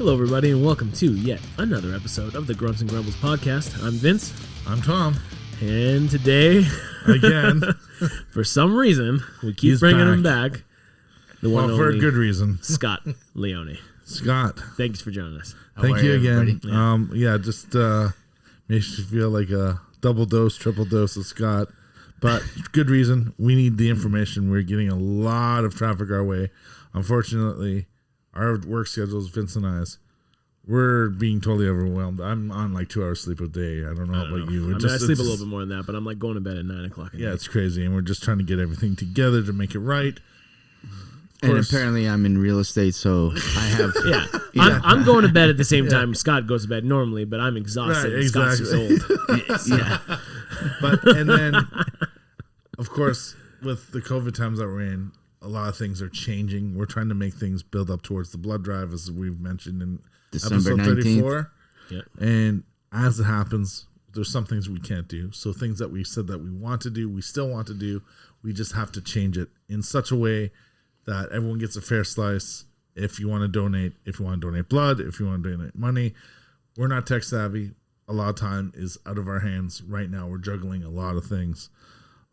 Hello, everybody, and welcome to yet another episode of the Grunts and Grumbles podcast. I'm Vince. I'm Tom. And today, Again, for some reason, we keep bringing him back. The one for a good reason. Scott Leone. Scott. Thanks for joining us. Thank you again. Yeah. Just makes you feel like a double dose, triple dose of Scott. But good reason. We need the information. We're getting a lot of traffic our way. Unfortunately, our work schedules, Vince and I's, we're being totally overwhelmed. I'm on like 2 hours sleep a day. I don't know about you. I sleep a little bit more than that, but I'm like going to bed at 9 o'clock. Yeah, it's crazy. And we're just trying to get everything together to make it right. And apparently I'm in real estate, so I have... I'm going to bed at the same time Scott goes to bed normally, but I'm exhausted. Right, exactly. Scott's old. Yeah. And then, of course, with the COVID times that we're in, a lot of things are changing. We're trying to make things build up towards the blood drive, as we've mentioned in December episode 34. 19th. Yeah. And as it happens, there's some things we can't do. So things that we said that we want to do, we still want to do. We just have to change it in such a way that everyone gets a fair slice. If you want to donate, blood, if you want to donate money, we're not tech savvy. A lot of time is out of our hands right now. We're juggling a lot of things.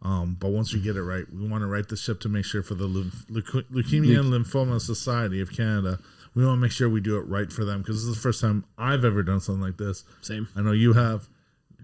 But once we get it right, we want to right the ship to make sure for the Leukemia and Lymphoma Society of Canada, we want to make sure we do it right for them, because this is the first time I've ever done something like this. Same. I know you have.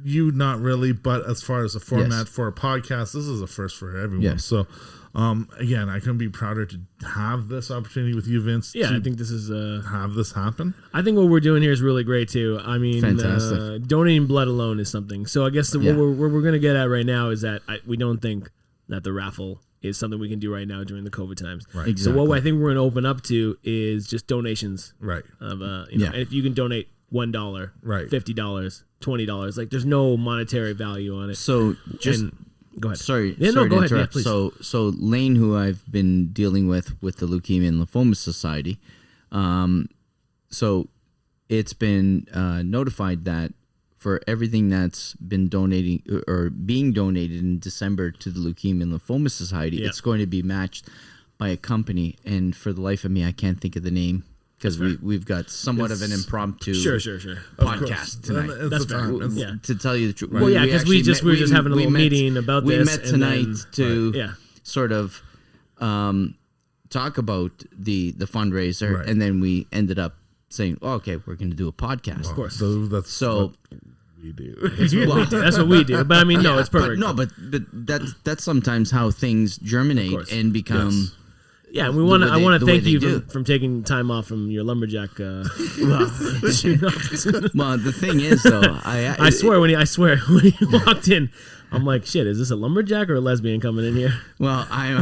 You not really, but as far as a format for a podcast, this is a first for everyone. Yes. So, again, I couldn't be prouder to have this opportunity with you, Vince. Yeah, I think this is have this happen. I think what we're doing here is really great too. I mean, Fantastic. Donating blood alone is something. So I guess what we're going to get at right now is that we don't think that the raffle is something we can do right now during the COVID times. Right. Exactly. So what I think we're going to open up to is just donations. Right. Of and if you can donate $1, right, $50, $20, like there's no monetary value on it. So just go ahead. Sorry go to ahead. interrupt. Yeah, so Lane, who I've been dealing with the Leukemia and Lymphoma Society, so it's been notified that for everything that's been donating or being donated in December to the Leukemia and Lymphoma Society, it's going to be matched by a company, and for the life of me, I can't think of the name. Because we've got somewhat of an impromptu podcast tonight. That's fair. To tell you the truth. Well, yeah, because we were just having a little meeting about this. We met tonight to sort of talk about the fundraiser, and then we ended up saying, okay, we're going to do a podcast. Of course. So that's what we do. That's what we do. But I mean, no, it's perfect. But that's sometimes how things germinate and become... Yes. Yeah, and I want to thank you from taking time off from your Lumberjack. Well, the thing is, though, I swear when he walked in, I'm like, shit, is this a lumberjack or a lesbian coming in here? Well, I'm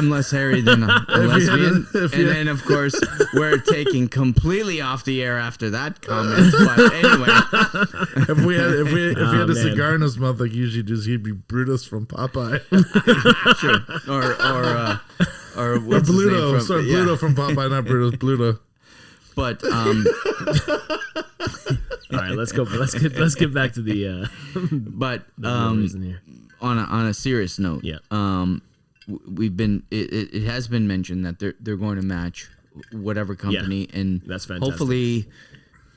less hairy than a lesbian, and then of course we're taking completely off the air after that comment. But anyway, if he had a cigar in his mouth like he usually does, he'd be Brutus from Popeye. Sure, or what's Bluto. his name Bluto from Popeye, not Brutus. Bluto. But all right, let's go. Let's get back to the. But reason here. On a serious note, we've been. It has been mentioned that they're going to match whatever company, and that's fantastic. Hopefully,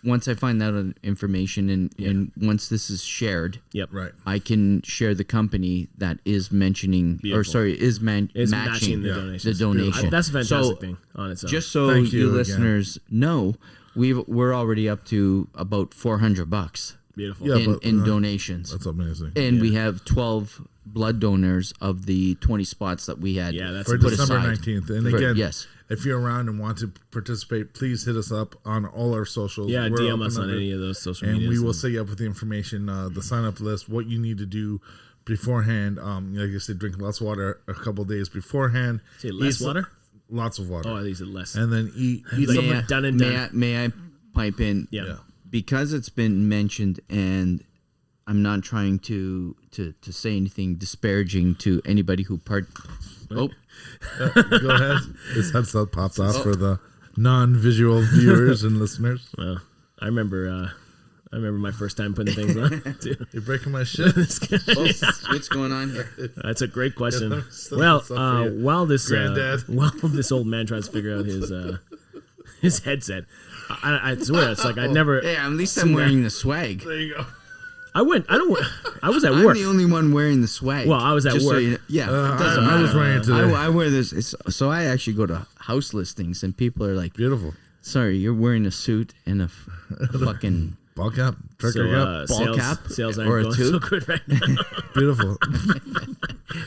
once I find out information and once this is shared, right, I can share the company that is mentioning matching the donation. That's a fantastic thing on its own. Just so you listeners know, we're already up to about $400. Beautiful. In donations. That's amazing. And we have 12 blood donors of the 20 spots that we had for December 19th. And again, yes. If you're around and want to participate, please hit us up on all our socials. Yeah, DM us on any of those social media. And we will set you up with the information, the sign-up list, what you need to do beforehand. Like I said, drink lots of water a couple of days beforehand. Say less water? Lots of water. Oh, I think it's less. And then eat something done and done. May I pipe in? Yeah. Because it's been mentioned, and I'm not trying to say anything disparaging to anybody who go ahead. His headset popped off for the non-visual viewers and listeners. Well, I remember my first time putting things on. You're breaking my shit. What's going on here? That's a great question. Well, while this old man tries to figure out his headset. I swear, it's like I never. Hey, at least I'm wearing the swag. There you go. I was at I'm work. the only one wearing the swag. Well, I was at Just work. So you know, yeah, it doesn't I was matter. wearing it today. I wear this. So I actually go to house listings, and people are like, Beautiful. "Sorry, you're wearing a suit and a fucking Ball cap, trucker cap, ball cap sales or a aren't going so tube? good right now. beautiful.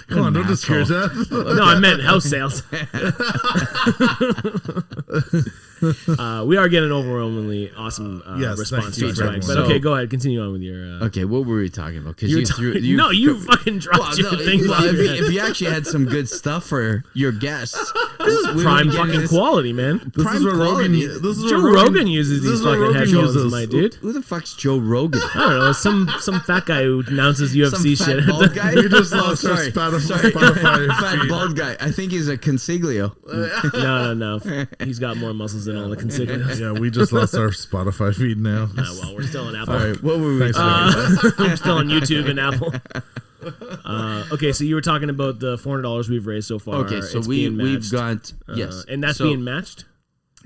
Come on, don't discourage that. No, I meant house sales. We are getting overwhelmingly awesome Yes, response thank to you our for swag. everyone. But So- okay, go ahead. Continue on with your. Okay, what were we talking about? Because You fucking dropped your thing. if you actually had some good stuff for your guests, This is prime fucking quality, man. This Prime is what quality. Rogan. This is Joe what Rogan uses this these is what fucking Rogan headphones, uses. my dude. Who the fuck's Joe Rogan? I don't know, some fat guy who announces UFC Some fat shit. bald guy? We just lost our sorry. Spotify Fat feed. bald guy. I think he's a consiglio. No. He's got more muscles than all the consiglios. Yeah, we just lost our Spotify feed now. Well, we're still on Apple. All right, what were we Thanks, talking We're still on YouTube and Apple. Okay, so you were talking about the $400 we've raised so far. Okay, so It's we've being matched. got yes, and that's so- being matched.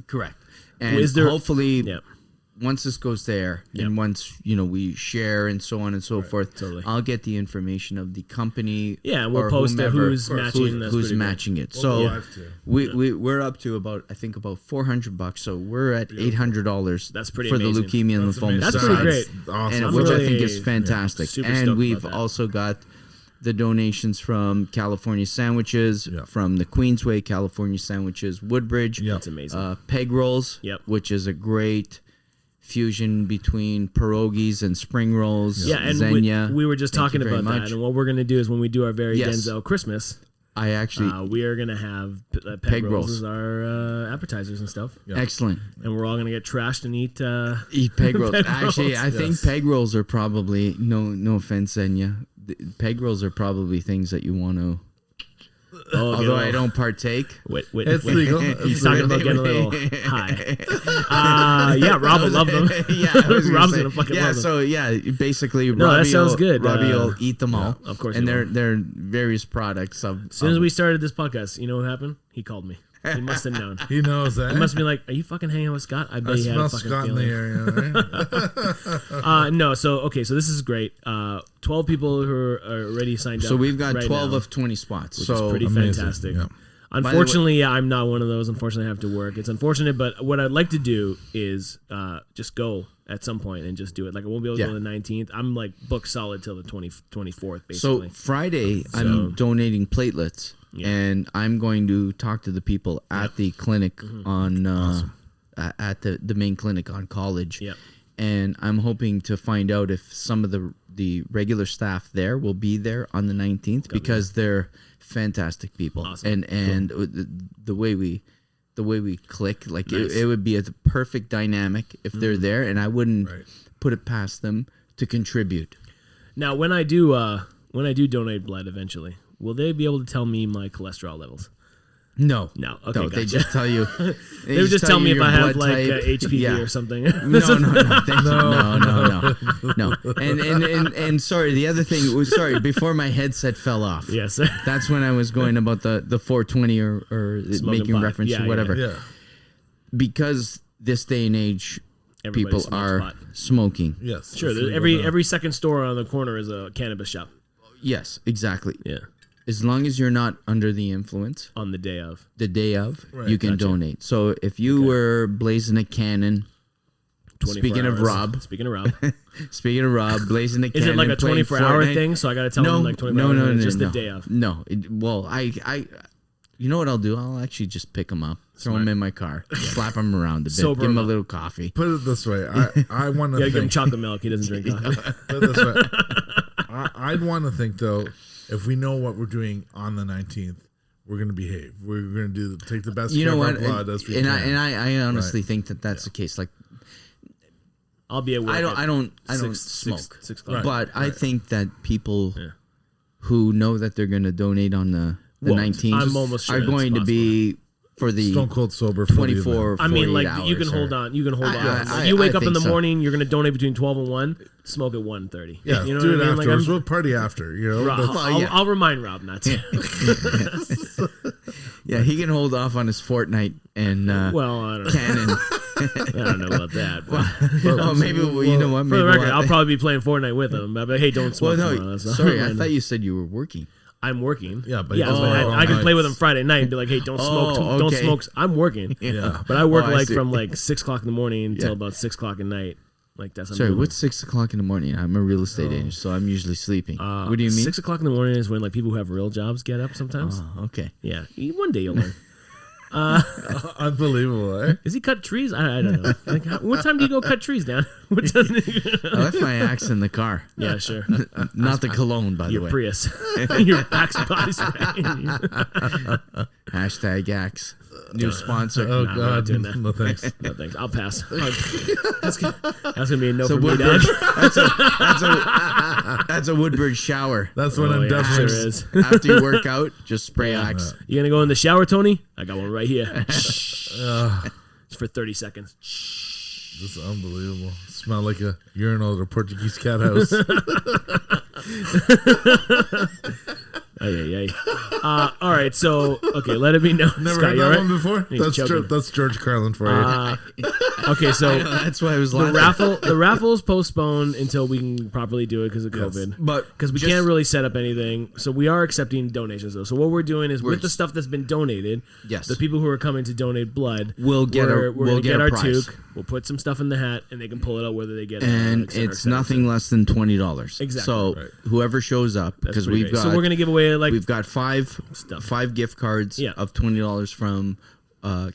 correct. And Is there- hopefully, Yeah. once this goes there, Yep. and once we share and so on and so forth, totally. I'll get the information of the company. Yeah, and we'll or post it, whomever who's matching. That's who's pretty good. matching it. We'll So go live too. we're up to about $400. So we're at $800. That's pretty for amazing. the leukemia and That's lymphoma. That's amazing. pretty That's great. Awesome. and which I think really is fantastic. super And stoked we've about that. also got the donations from California Sandwiches, Yeah. from the Queensway California Sandwiches, Woodbridge, Yeah. That's amazing. Peg Rolls, Yep. which is a great fusion between pierogies and spring rolls. Yeah, and Xenia. we were just Thank talking you very about that. much. And what we're going to do is when we do our Very Yes. Denzel Christmas, I actually we are going to have peg Peg rolls rolls. as our appetizers and stuff. Yeah. excellent. And we're all going to get trashed and eat. Eat peg rolls. Peg Actually, rolls, I think yes. peg rolls are probably no offense, Xenia. Peg rolls are probably things that you want to. Oh, Although I don't partake. Wait. It's legal. He's It's talking legal. about getting a little high. Yeah, Rob will love them. Yeah, I was Rob's say, gonna fucking yeah. love them. So yeah, basically, No, Robbie that sounds will, good. Robbie will eat them all, of course and he will. they're various products of. As soon as we started this podcast, you know what happened? He called me. He must have known. He knows that. He must be like, "Are you fucking hanging out with Scott?" I bet I he had a smell fucking Scott in the feeling. area, right? No, so this is great. 12 people who are already signed up. So we've got right 12 now, of 20 spots. which So is pretty amazing. fantastic. Yeah. Unfortunately, yeah, I'm not one of those. Unfortunately, I have to work. It's unfortunate, but what I'd like to do is just go at some point and just do it. Like I won't be able to go Yeah. on the 19th. I'm like booked solid till the 24th, So basically. Friday, I'm donating platelets, Yeah. and I'm going to talk to the people at the clinic Mm-hmm. on at the main clinic on College. Yep. And I'm hoping to find out if some of the regular staff there will be there on the 19th because they're fantastic people. Awesome. And the way we click, like it would be a perfect dynamic if they're there, and I wouldn't Right. put it past them to contribute. Now, when I do donate blood eventually, will they be able to tell me my cholesterol levels? No. No. Okay, No, they gotcha. just tell you. They would just tell me if your I have blood like type. HPV Yeah. or something. No. And sorry, the other thing was before my headset fell off. Yes. That's when I was going about the 420 or making pot. reference Yeah, to whatever. Yeah. Because this day and age, Everybody people smokes are pot. smoking. Yes. Sure. It's legal Every now. every second store on the corner is a cannabis shop. Yes, exactly. Yeah. As long as you're not under the influence, On the day of. the day of, Right. you can Gotcha. donate. So if you were blazing a cannon, 24 Speaking of hours. Rob. Speaking of Rob. speaking of Rob, blazing a Is cannon, it like a playing 24-hour Fortnite- thing? So I got to tell No, them like 24 no, hours. no, It's no, just no. the day of. No, well, you know what I'll do? I'll actually just pick him up, throw him in my car, slap him around a bit, Sober give him him a up. little coffee. Put it this way. I want You to gotta give him think. chocolate milk. He doesn't drink coffee. Put it this way. I'd want to think though, if we know what we're doing on the 19th, we're going to behave. We're going to take the best You care know of our what? blood as we And can. I honestly think that that's the case. Like I'll be at work. I don't Six smoke, o'clock. but I right. think that people who know that they're going to donate on the Won't. 19th I'm almost sure are it's going to be for the Stone cold sober for the event. 24. I mean, 48 like hours you can hold or- on. You can hold on. I- Like, you wake I up in think the so. morning. You're gonna donate between 12 and 1. Smoke at 1:30. Yeah, you know do what it I mean? Like, afterwards. I'm- We'll party after. You know. Rob, That's- I'll remind Rob not to. Yeah, he can hold off on his Fortnite and Well, I don't know. Canon. I don't know about that. But Oh, maybe you know what? for Maybe the record, we'll- I'll probably be playing Fortnite with him. But hey, don't smoke Well, tomorrow. no, That's all. sorry, I thought you said you were working. I'm working. Yeah, but yeah, you but don't I can play with him nights. Friday night and be like, hey, don't smoke. Oh, Don't okay. smoke. I'm working. Yeah. But I work Oh, I like see. from like 6 o'clock in the morning until Yeah. about 6 o'clock at night. Like that's Sorry, what's 6 o'clock in the morning? I'm a real estate agent, so I'm usually sleeping. What do you mean? 6 o'clock in the morning is when like people who have real jobs get up sometimes. Oh, okay. Yeah, one day you'll learn. Unbelievable, eh? Is he cut trees? I don't know. Like, what time do you go cut trees down? What time? I left my axe in the car. Yeah, sure. Not the cologne, by the Your way. Prius. Your Axe body spray. Hashtag axe. New sponsor. Oh, Nah, we're not God. doing that. No, thanks. No thanks. I'll pass. That's gonna be a no So for me, dog. Woodbridge, that's a Woodbridge shower. That's when Oh, I'm yeah, definitely. sure is. After you work out, just spray axe. You gonna go in the shower, Tony? I got one right here. It's for 30 seconds. This is unbelievable. Smell like a urinal at a Portuguese cat house. Ay. All right, so okay, let it be known. Never Scott, heard you that all right? one before. He's choking. That's George Carlin for you. Okay, so That's why I was the laughing. raffle's postponed until we can properly do it because of COVID. But Because we just- can't really set up anything, so we are accepting donations though. So what we're doing is with the stuff that's been donated, Yes. the people who are coming to donate blood, We'll get we're we'll gonna get get a our prize. toque. We'll put some stuff in the hat, and they can pull it out whether they get it. And et cetera, et it's cetera, et nothing cetera. less than $20. Exactly. So Right. whoever shows up, That's because pretty we've great. got So we're gonna give away like we've got five gift cards Yeah. of $20 from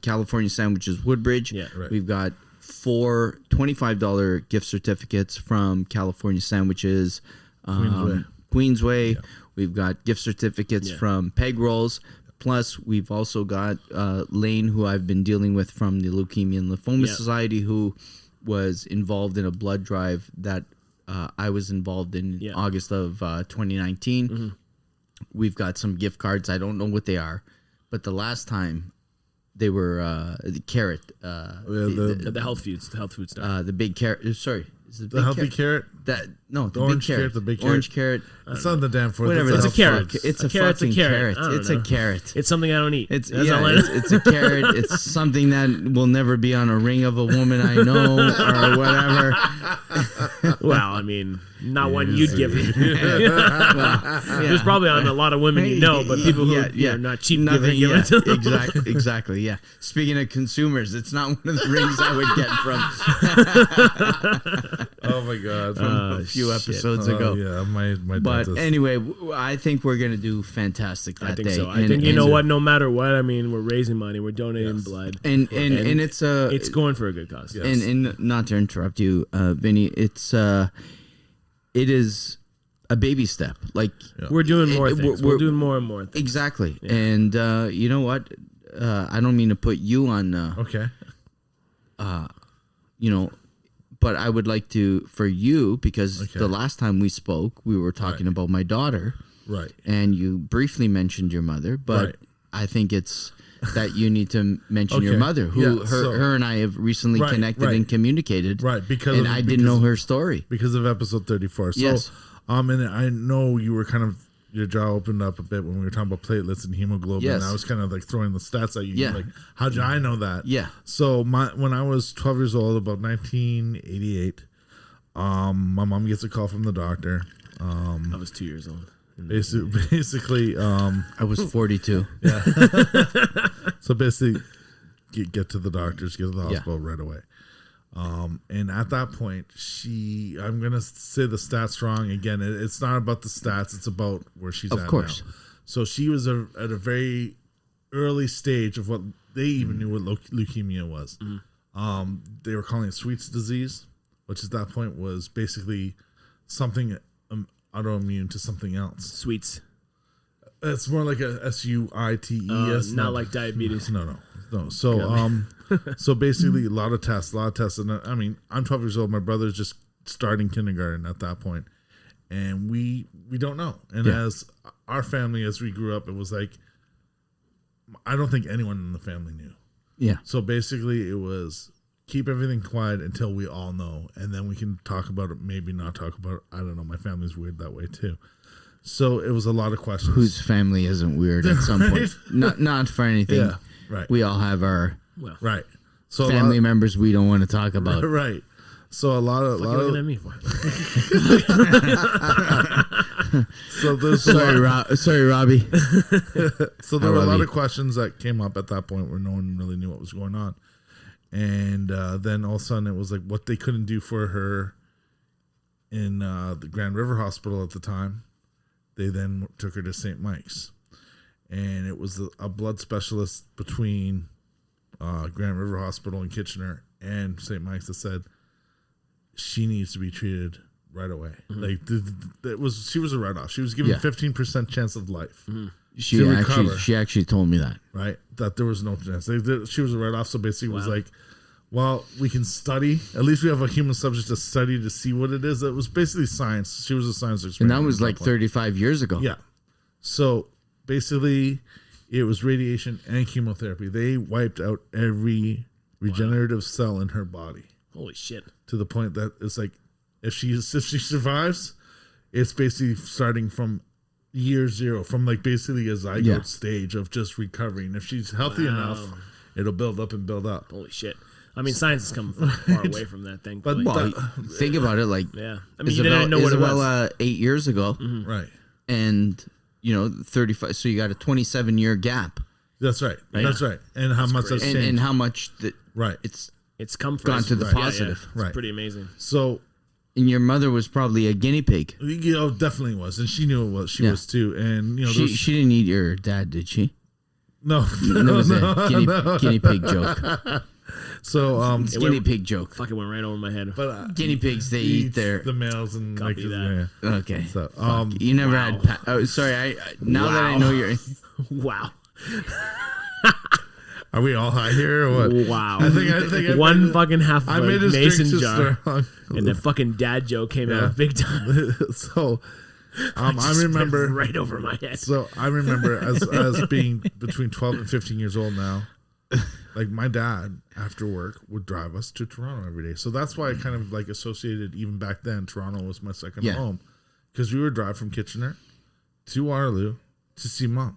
California Sandwiches Woodbridge. Yeah. Right. We've got 4 $25 gift certificates from California Sandwiches Queensway. We've got gift certificates Yeah. from Peg Rolls. Plus, we've also got Lane, who I've been dealing with from the Leukemia and Lymphoma Yeah. Society, who was involved in a blood drive that I was involved in Yeah. August of 2019. We've got some gift cards. I don't know what they are, but the last time they were the carrot, the health foods, stuff. the big carrot. Sorry, is it The healthy carrot. That no, the orange big carrot, carrot, the big orange carrot. It's on the damn for Whatever. It's a the carrot. fuck. It's A a carrot's a fucking carrot. carrot. I don't It's know. a carrot. It's something I don't eat. It's That's yeah, all I know. it's a carrot. It's something that will never be on a ring of a woman I know or whatever. Well, I mean, not one you'd give me. Yeah. There's probably on a lot of women you know, but people who are not cheap Nothing, giving it to them. exactly. Yeah. Speaking of consumers, it's not one of the rings I would get from Oh my God. a few episodes ago. Yeah, my But dentist. anyway, I think we're gonna do fantastic that I think day. so. I think you know what? No matter what, I mean, we're raising money, we're donating blood, And it's a it's going for a good cause. Yeah. and not to interrupt you, Vinny, it is a baby step. Like We're doing more It- things. We're doing more and more things. exactly. And you know what? I don't mean to put you on. Okay. You know, but I would like to for you because Okay. the last time we spoke, we were talking about my daughter, Right. and you briefly mentioned your mother, but Right. I think it's that you need to mention your Okay. mother, who Yeah, her and I have recently Right, connected right. and communicated, Right, because and of- I didn't know because- her story. Because of episode 34. So, Yes. and I know you were kind of, your jaw opened up a bit when we were talking about platelets and hemoglobin. Yes. I was kind of like throwing the stats at you. Yeah. Like, how did I know that? Yeah. So when I was 12 years old, about 1988, my mom gets a call from the doctor. I was 2 years old. Basically, I was 42. so basically, get to the doctors, get to the Yeah. hospital right away. And at that point, I'm going to say the stats wrong. Again, it's not about the stats. It's about where she's Of at course. now. So she was at a very early stage of what they even knew what leukemia was. They were calling it Sweet's disease, which at that point was basically something autoimmune to something else. Sweets. It's more like a SUITES. Not like diabetes. No. So so basically a lot of tests, and I mean, I'm 12 years old. My brother's just starting kindergarten at that point, and we don't know. And Yeah. as our family, as we grew up, it was like I don't think anyone in the family knew. Yeah. So basically, it was keep everything quiet until we all know, and then we can talk about it. Maybe not talk about it. I don't know. My family's weird that way too. So it was a lot of questions. Whose family isn't weird at some point? Not for anything. Yeah, right. We all have our Right. So family members we don't want to talk about. Right. So a lot of looking at me for? So there's sorry, Robbie. So there were a lot of questions that came up at that point where no one really knew what was going on. And then all of a sudden it was like what they couldn't do for her in the Grand River Hospital at the time. They then took her to St. Mike's. And it was a blood specialist between Grand River Hospital in Kitchener and St. Mike's that said she needs to be treated right away. Like she was a write-off. She was given 15% chance of life. She actually told me that. Right, that there was no chance. She was a write-off. So basically, it was like, well, we can study. At least we have a human subject to study to see what it is. It was basically science. She was a science experiment. And that was like 35 years ago. Yeah. So basically, it was radiation and chemotherapy. They wiped out every regenerative cell in her body. Holy shit. To the point that it's like, if she survives, it's basically starting from year zero, from like basically a zygote stage of just recovering. If she's healthy enough, it'll build up and build up. Holy shit. I mean, science has come far away from that thing. But think about it, like, yeah. I mean, you didn't know what it was. 8 years ago. Right. And, 35. So you got a 27-year gap. That's right. That's right. And how much that's changed. And how much that it's come from gone to the positive. Yeah. It's pretty amazing. So, and your mother was probably a guinea pig. Definitely was, and she knew it was. She was too, and she didn't eat your dad, did she? No, that was a guinea pig joke. So, guinea pig joke. Fucking went right over my head. But guinea pigs, they eat the males and like that. Yeah. Okay. So, you never had. Sorry. Now that I know you're. Wow. Are we all high here or what? Wow. I think one fucking half I of made a mason jar. And the fucking dad joke came out big time. So I remember right over my head. So I remember as being between 12 and 15 years old now, like my dad after work would drive us to Toronto every day. So that's why I kind of like associated even back then Toronto was my second home, because we would drive from Kitchener to Waterloo to see mom.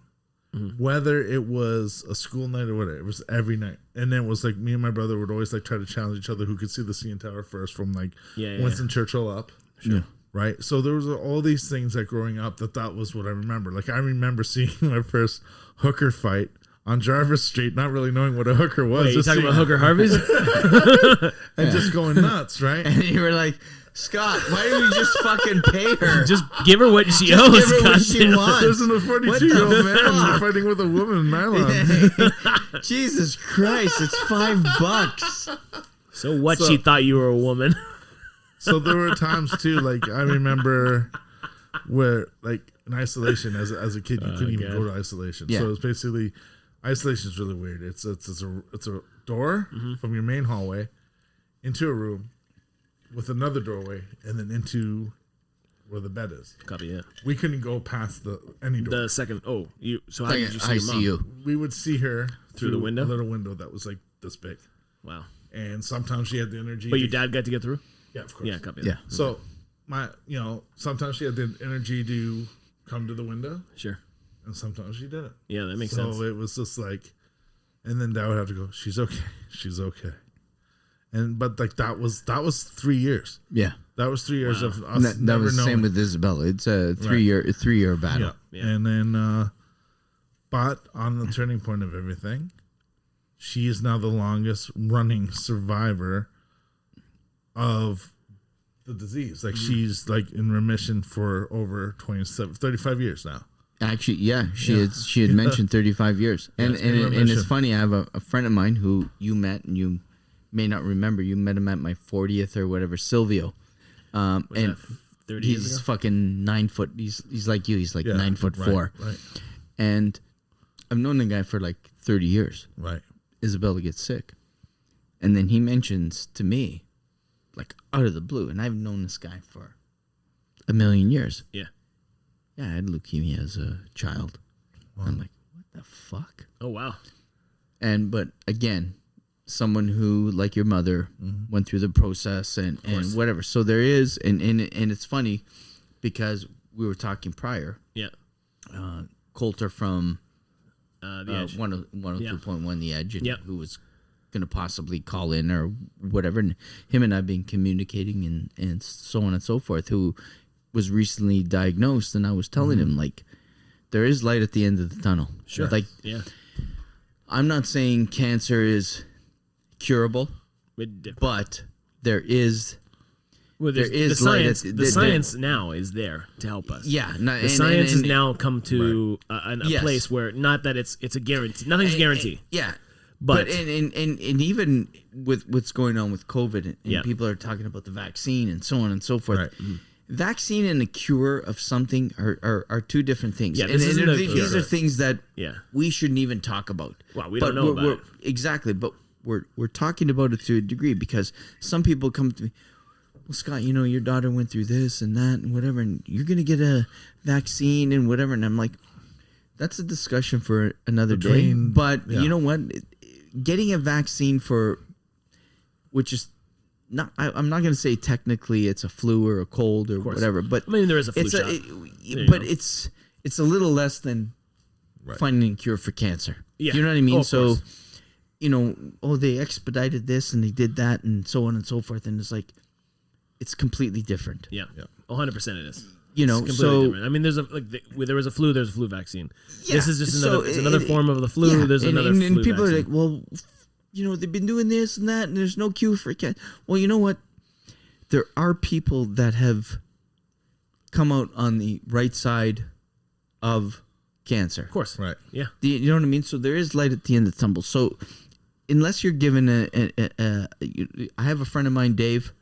Mm-hmm. Whether it was a school night or whatever, it was every night. And then it was like me and my brother would always like try to challenge each other who could see the CN Tower first from like Winston Churchill up. Sure. Yeah. Right. So there was all these things that growing up that was what I remember. Like I remember seeing my first hooker fight on Jarvis Street, not really knowing what a hooker was. Wait, you talking about Hooker Harvey's? And just going nuts, right? And you were like, Scott, why didn't we just fucking pay her? Just give her what she owes. Give her what she wants. There's a 42-year-old man fighting with a woman in nylon. Jesus Christ, it's $5. So what? She thought you were a woman. So there were times too, like I remember where like in isolation as a kid you couldn't even go to isolation. Yeah. So it's basically isolation is really weird. It's a door from your main hallway into a room with another doorway and then into where the bed is. Copy that. We couldn't go past any door. The second. So how did you see your mom? We would see her through the window. A little window that was like this big. Wow. And sometimes she had the energy. But your dad got to get through? Yeah, of course. Yeah, copy that. Yeah. So sometimes she had the energy to come to the window. Sure. And sometimes she didn't. Yeah, that makes sense. So it was just like, and then Dad would have to go, she's okay. She's okay. But like that was 3 years. Yeah. That was 3 years of us. That was the same with Isabella. It's a three-year battle. Yeah. And then but on the turning point of everything, she is now the longest running survivor of the disease. Like she's like in remission for over 35 years now. Actually, she had mentioned 35 years. And it's funny, I have a friend of mine who you met, and you may not remember, you met him at my 40th or whatever, Silvio. And 30 he's years ago? fucking 9 foot. He's like you. He's like 9'4". Right. And I've known the guy for like 30 years. Right. Isabella gets sick. And then he mentions to me, like out of the blue, and I've known this guy for a million years. Yeah. Yeah, I had leukemia as a child. Wow. I'm like, what the fuck? Oh, wow. But again, someone who, like your mother, went through the process and whatever. So there is, and it's funny because we were talking prior. Yeah. Coulter from The Edge. 102.1 The Edge, and Yep. who was going to possibly call in or whatever. And him and I have been communicating and so on and so forth, who was recently diagnosed. And I was telling him, like, there is light at the end of the tunnel. Sure. Like, Yeah. I'm not saying cancer is curable, but there is... Well, there is the science now is there to help us. Yeah, the science has now come to a place where not that it's a guarantee. Nothing's guaranteed. Yeah, but and even with what's going on with COVID, and people are talking about the vaccine and so on and so forth. Right. Vaccine and a cure of something are two different things. Yeah, and these are things that Yeah. we shouldn't even talk about. Well, we don't know about it. Exactly, but we're talking about it to a degree because some people come to me. Well, Scott, you know, your daughter went through this and that and whatever, and you're going to get a vaccine and whatever. And I'm like, that's a discussion for another day. But you know what? Getting a vaccine for, which is not, I'm not going to say technically it's a flu or a cold or whatever. But I mean, there is a flu it's shot. But it's a little less than finding a cure for cancer. Yeah. You know what I mean? Oh, so, you know, they expedited this and they did that and so on and so forth. And it's like, it's completely different. Yeah. 100% it is. You know, it's so different. I mean, there was a flu. There's a flu vaccine. Yeah, this is just another form of the flu. Yeah, There's another flu and people vaccine. are like, well, you know, they've been doing this and that, and there's no cure for cancer. Well, you know what? There are people that have come out on the right side of cancer. Of course. Right. Yeah. You know what I mean? So there is light at the end of the tunnel. So unless you're given I have a friend of mine, Dave,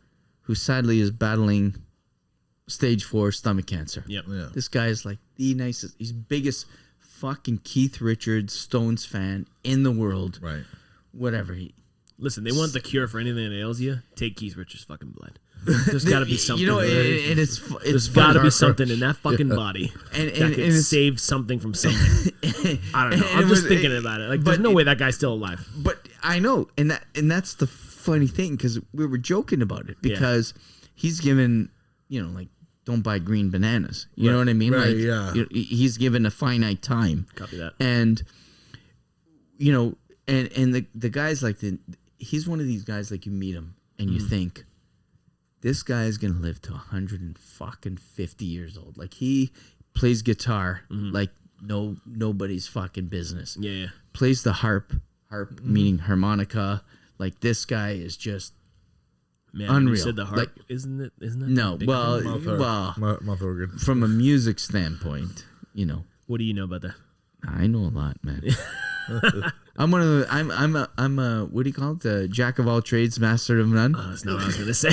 who sadly is battling stage 4 stomach cancer. Yep. Yeah. This guy is like the nicest, he's biggest fucking Keith Richards Stones fan in the world. Right. Whatever. Listen, they want the cure for anything that ails you. Take Keith Richards' fucking blood. There's got to be something. You know, it's there's got to be something in that fucking body and that could save something from something. I don't know. I'm just thinking about it. Like, there's no way that guy's still alive. But I know, and that's the funny thing, because we were joking about it, because he's given, you know, like, don't buy green bananas. You know what I mean? Right, like, yeah. He's given a finite time. Copy that. And, you know, and the guy's like, he's one of these guys, like, you meet him and you think, this guy is going to live to 150 years old. Like, he plays guitar like nobody's fucking business. Yeah. Plays the harp meaning harmonica. Like, this guy is just Man, unreal. You said the harp. Like, isn't it? no, well, mouth organ. from a music standpoint, you know. What do you know about that? I know a lot, man. I'm one of the. I'm a. What do you call it? The jack of all trades, master of none. Oh, that's not what I was gonna say.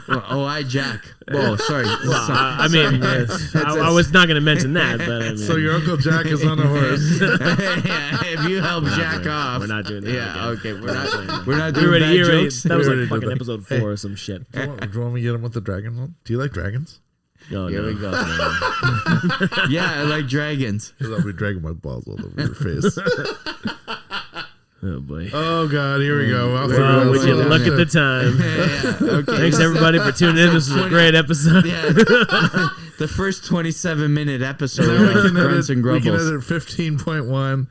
I jack. Oh, sorry. I mean, I was not gonna mention that, but I mean, So your Uncle Jack is on a horse. If you help jack off, we're not doing that. Yeah, again. okay, we're not doing bad You already- jokes. That was We like already did fucking that. episode 4 or some shit. Do you want me to get him with the dragon one? Do you like dragons? Oh, Here no. we go. Yeah, I like dragons. Because I'll be dragging my balls all over your face. Oh boy. Oh God, here we go. Well, would you look at the time? Okay. Thanks everybody for tuning in. This was a great episode. Yeah. The first 27-minute episode of Grunts and we can Grumbles. edit 15.1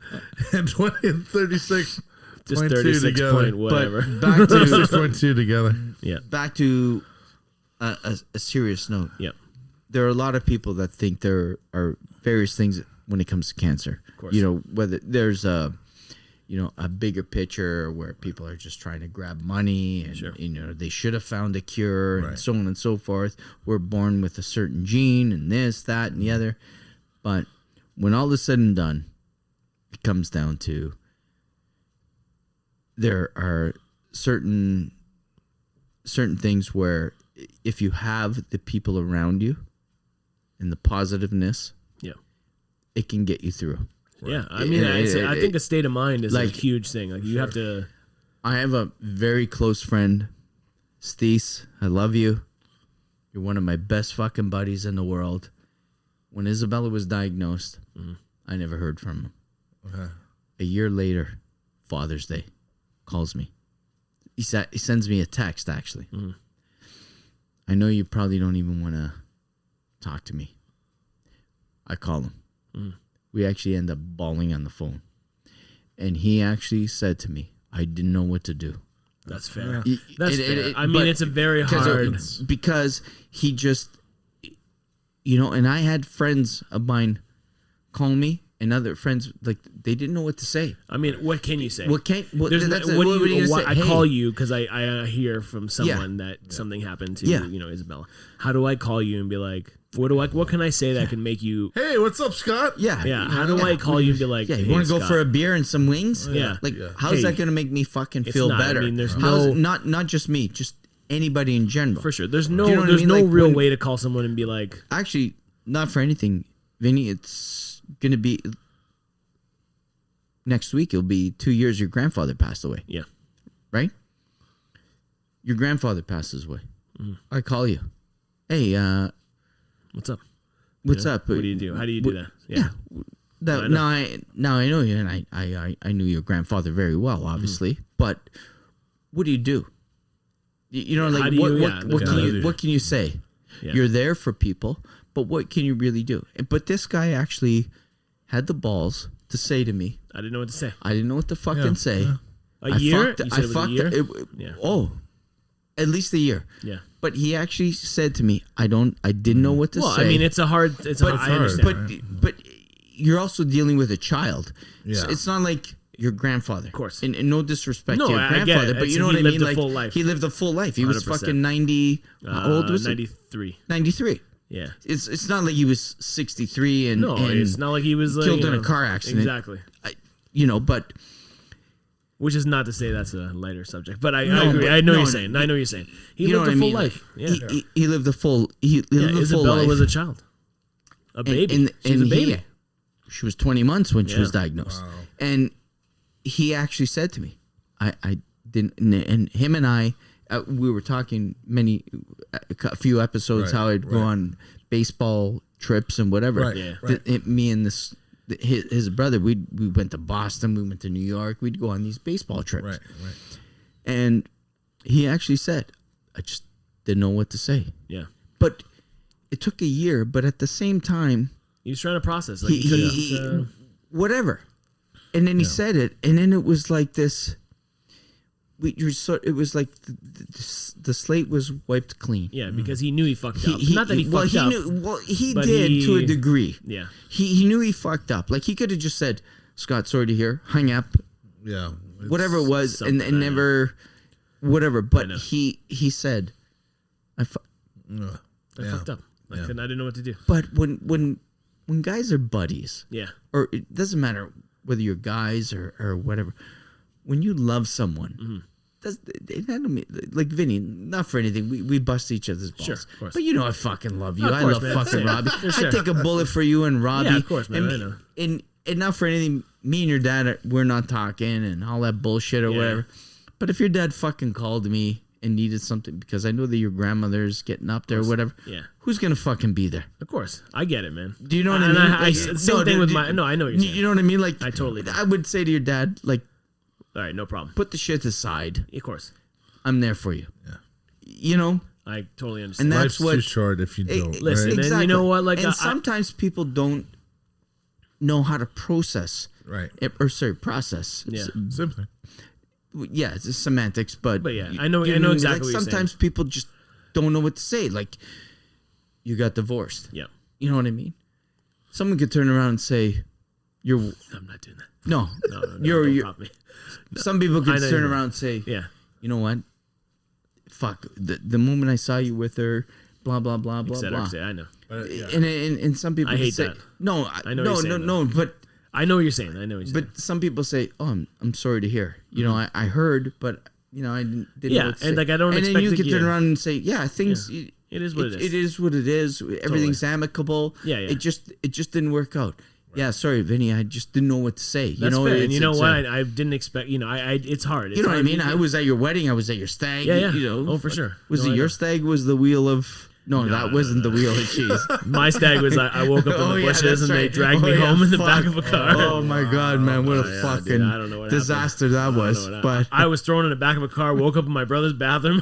and 20 and 36. Just 36 point whatever. But back to 36.2 together. Yeah. back to a serious note. Yep. There are a lot of people that think there are various things when it comes to cancer. Of course. You know, whether there's a bigger picture where people are just trying to grab money and, Sure. you know, they should have found a cure Right. and so on and so forth. We're born with a certain gene and this, that, and the other. But when all is said and done, it comes down to there are certain things where if you have the people around you and the positiveness, Yeah. it can get you through. Yeah. I mean, I think a state of mind is a like- huge thing. Like you have to. I have a very close friend, Steese. I love you. You're one of my best fucking buddies in the world. When Isabella was diagnosed, I never heard from him. A year later, Father's Day, calls me. He sends me a text, actually. I know you probably don't even want to talk to me. I call him. We actually end up bawling on the phone. And he actually said to me, I didn't know what to do. That's fair. Yeah. That's fair. I mean, it's a very hard... Because he just, and I had friends of mine call me, and other friends, like, they didn't know what to say. I mean, what can you say? What can I call you because I hear from someone that something happened to Isabella. How do I call you and be like, what can I say that can make you? Hey, what's up, Scott? Yeah. How do I call you and be like, you hey, want to go Scott, for a beer and some wings? Yeah. Like, how's that going to make me fucking feel better? I mean, there's not just me, just anybody in general. For sure. There's no Like, real way to call someone and be like, actually, not for anything, Vinny. It's gonna be next week. It'll be 2 years your grandfather passed away. Yeah. Right. Your grandfather passes away. I call you. Hey, what's up? What's up? What do you do? How do you do that? Yeah. Now I know you, and I knew your grandfather very well, obviously. But what do you do? Like what can you say? Yeah. You're there for people, but what can you really do? But this guy actually had the balls to say to me, I didn't know what to say. I didn't know what to fucking say. Yeah. A year? I fucked. At least a year. Yeah. But he actually said to me, I didn't know what to say. Well, I mean, it's hard. I understand. But you're also dealing with a child. Yeah. So it's not like your grandfather. Of course. And no disrespect to your I get grandfather, it. but you know what I mean? He lived a full life. He lived a full life. He was 100%. fucking 90. How old was 93. he? 93. Yeah. It's not like he was 63 and it's not like he was killed in a car accident. Exactly. But which is not to say that's a lighter subject, but I agree. I know what you're saying. He lived a full life. Yeah. He lived a full. He lived a full Isabella life. was a child, a baby. She's a baby. She was 20 months when she was diagnosed, Wow. and he actually said to me, "I didn't." And him and I, we were talking a few episodes how I'd go on baseball trips and whatever. Right. Me and his brother, we went to Boston, we went to New York, we'd go on these baseball trips. Right. And he actually said, I just didn't know what to say. Yeah. But it took a year, but at the same time, he was trying to process. Like he whatever. And then he said it, and then it was like this. It was like the slate was wiped clean. Yeah, because he knew he fucked up. Not that he fucked up. He did to a degree. Yeah. He knew he fucked up. Like, he could have just said, Scott, sorry to hear, hung up. Yeah. Whatever it was, and never, whatever. But he said, I fucked up. I didn't know what to do. But when guys are buddies, or it doesn't matter whether you're guys or whatever, when you love someone, like Vinny, not for anything, we bust each other's balls. Sure, of course. But I fucking love you. Of I course, love man. fucking Robbie. Sure. I take a bullet for you and Robbie. Yeah, of course, man. I know. And not for anything, me and your dad, we're not talking and all that bullshit or whatever. But if your dad fucking called me and needed something, because I know that your grandmother's getting up there or whatever, who's gonna fucking be there? Of course, I get it, man. Do you know what I mean? Same thing with my. No, I know what you're saying. You know what I mean? Like, I totally do. I would say to your dad, like, all right, no problem. put the shit aside. Of course. I'm there for you. Yeah. You know? I totally understand. And that's Life's too short if you don't. Listen, right? and you know what? Like, and sometimes people don't know how to process. Right. Process. Yeah. Simply. Yeah, it's just semantics, but yeah, I know you know exactly like, what you're sometimes saying. people just don't know what to say. Like, you got divorced. Yeah. You know what I mean? Someone could turn around and say, "You're." I'm not doing that. No, don't stop me. Some people could turn around and say, "Yeah, you know what? Fuck, the moment I saw you with her, blah blah blah blah blah." I know. And some people I hate say, that. "No, I know what you're saying, but." I know what you're saying. I know what you're saying. But some people say, "Oh, I'm sorry to hear. You know, I heard, but I didn't know what to and say." like I don't and expect. then you can turn around and say, "Yeah, things. Yeah. It is what it is. It is what it is. Everything's amicable. Yeah. It just didn't work out. Right. Yeah, sorry, Vinny. I just didn't know what to say. That's fair. And you know what? I didn't expect. You know, it's hard. It's you know what I hard. mean? I was at your wedding. I was at your stag. Yeah. You know. Oh, for sure. Was it your stag? Was the wheel of? No, that wasn't the wheel of cheese. My stag was I woke up in the bushes and they dragged me home in the back of a car. Oh my god, man! What a fucking dude, I don't know what disaster that was. But I was thrown in the back of a car. Woke up in my brother's bathroom.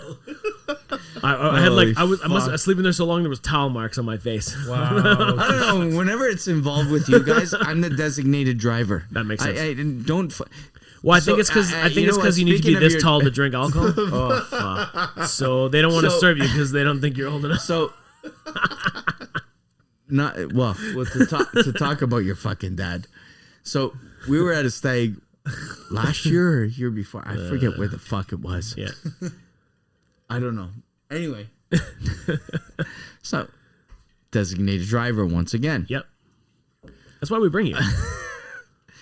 I had like I was sleeping there so long there was towel marks on my face. Wow. I don't know. Whenever it's involved with you guys, I'm the designated driver. That makes sense. I don't. Well, I think it's because you need to be this tall to drink alcohol. Oh, fuck. So they don't want to serve you because they don't think you're old enough. So, to talk about your fucking dad. So we were at a stag last year or year before. I forget where the fuck it was. Yeah. I don't know. Anyway. So, designated driver once again. Yep. That's why we bring you.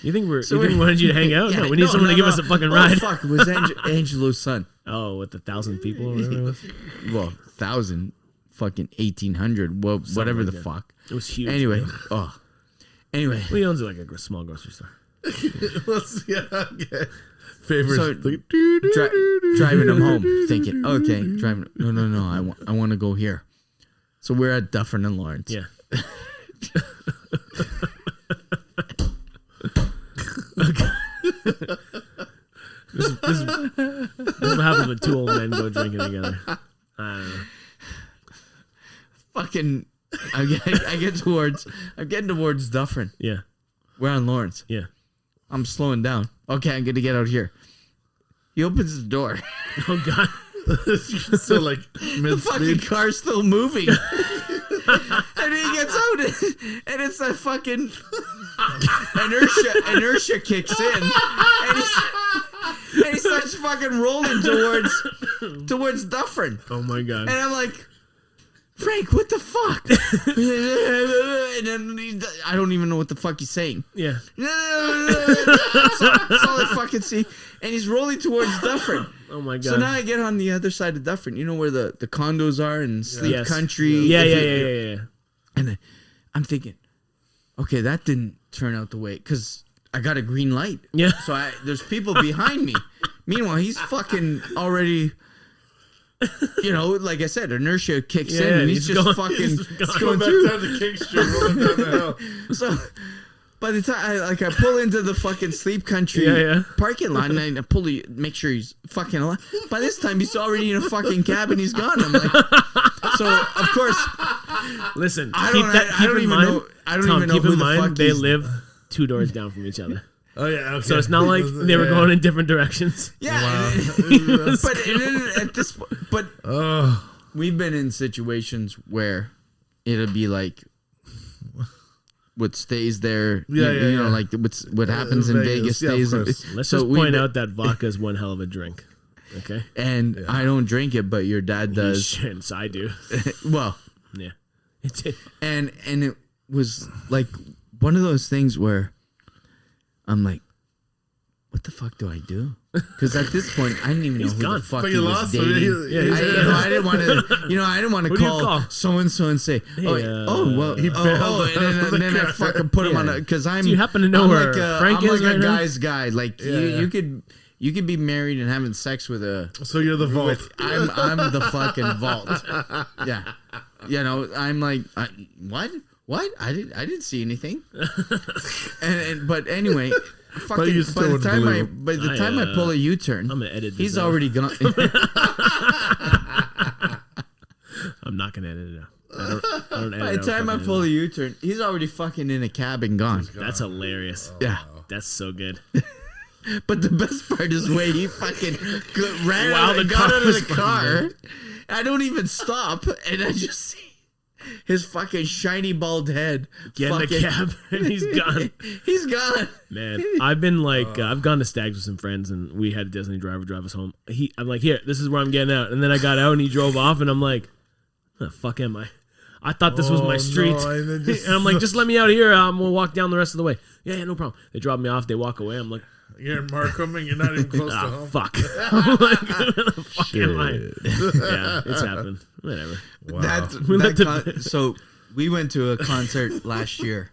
You think we wanted you to hang out? Yeah, no, we need someone to give us a fucking ride. Fuck, it was Angelo's son. Oh, with 1,000 people or whatever it was? Well, 1,000, fucking 1,800, well, whatever like the that. fuck. It was huge. Anyway, Well, he owns like a small grocery store. Okay. Favorite. So, driving him home, thinking, okay, no, I want to go here. So we're at Dufferin and Lawrence. Yeah. This is what happens when two old men go drinking together. I don't know. Fucking, I'm getting towards Dufferin. Yeah. We're on Lawrence. Yeah. I'm slowing down. Okay, I'm gonna get out here. He opens the door. Oh God. So like The fucking car's still moving. And he gets out and it's that fucking inertia kicks in. And he starts fucking rolling towards Dufferin. Oh my God. And I'm like, Frank, what the fuck? And then I don't even know what the fuck he's saying. Yeah. That's all I fucking see. And he's rolling towards Dufferin. Oh my God. So now I get on the other side of Dufferin. You know where the condos are in Sleep Country? Yeah. And I'm thinking, okay, that didn't turn out the way, because I got a green light. Yeah. So there's people behind me. Meanwhile, he's fucking already, like I said, inertia kicks in, and he's just going back through. down to King Street, rolling down the hill. So by the time I pull into the fucking Sleep Country parking lot, and I pull to make sure he's fucking alive. By this time, he's already in a fucking cab and he's gone. I'm like, so of course, listen. I don't even know who the fuck they live 2 doors down from each other. Oh yeah, okay. So it's not like they were going in different directions. Yeah, Wow. but we've been in situations where it'll be like what stays there, like what happens in Vegas stays. Let's just point out that vodka is one hell of a drink. Okay, and I don't drink it, but your dad does. Yes, I do. Well, yeah, and it was like one of those things where I'm like, what the fuck do I do? Because at this point, I didn't even know who the fuck he was dating. I didn't want to. I didn't want to call so and so and say, and then I fucking put him on because I'm. Do you happen to know where Frank is? I'm like a guy's guy. Like you could be married and having sex with a. So you're the vault. I'm the fucking vault. Yeah, I'm like, what? What? I didn't see anything. But anyway. Fucking, by the time I pull a U-turn, I'm gonna edit this he's out. already gone. I'm not gonna edit it out. I don't edit By the time I pull a U-turn, he's already fucking in a cab and gone. That's hilarious. Yeah, that's so good. But the best part is where he fucking ran While out the and car got out of was the car. I don't even stop, and I just see his fucking shiny bald head. Get in the cab, and he's gone. He's gone. Man, I've been like, I've gone to stags with some friends, and we had a designated driver drive us home. I'm like, here, this is where I'm getting out. And then I got out, and he drove off, and I'm like, where the fuck am I? I thought this was my street. No, and I'm like, just let me out here. We'll walk down the rest of the way. Yeah, no problem. They drop me off. They walk away. I'm like, you're in Markham, and you're not even close to home. Fuck. I'm like, where the fuck am I? Yeah, it's happened. Whatever. Wow. So we went to a concert last year.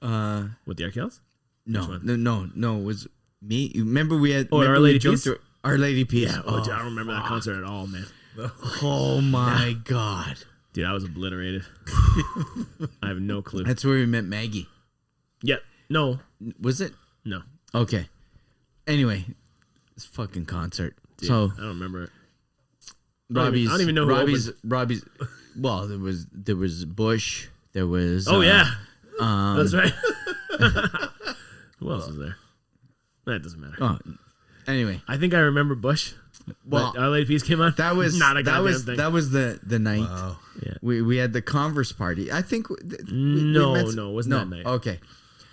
With the Arkells? No. It was me. Remember we had Our Lady Peace? Our Lady Peace. Yeah. Oh, dude, I don't remember that concert at all, man. Oh my god, dude, I was obliterated. I have no clue. That's where we met Maggie. Yeah. No. Was it? No. Okay. Anyway, this fucking concert. Dude, so I don't remember it. Robbie's. I don't even know who Robbie's. Well, there was Bush. There was. Oh yeah, that's right. Who else was there? That doesn't matter. Oh, anyway, I think I remember Bush. well, Our Lady Peace came on. that was not a that goddamn was thing. that was the night. Wow. Yeah. We had the Converse party. I think. No, it wasn't that night. Okay.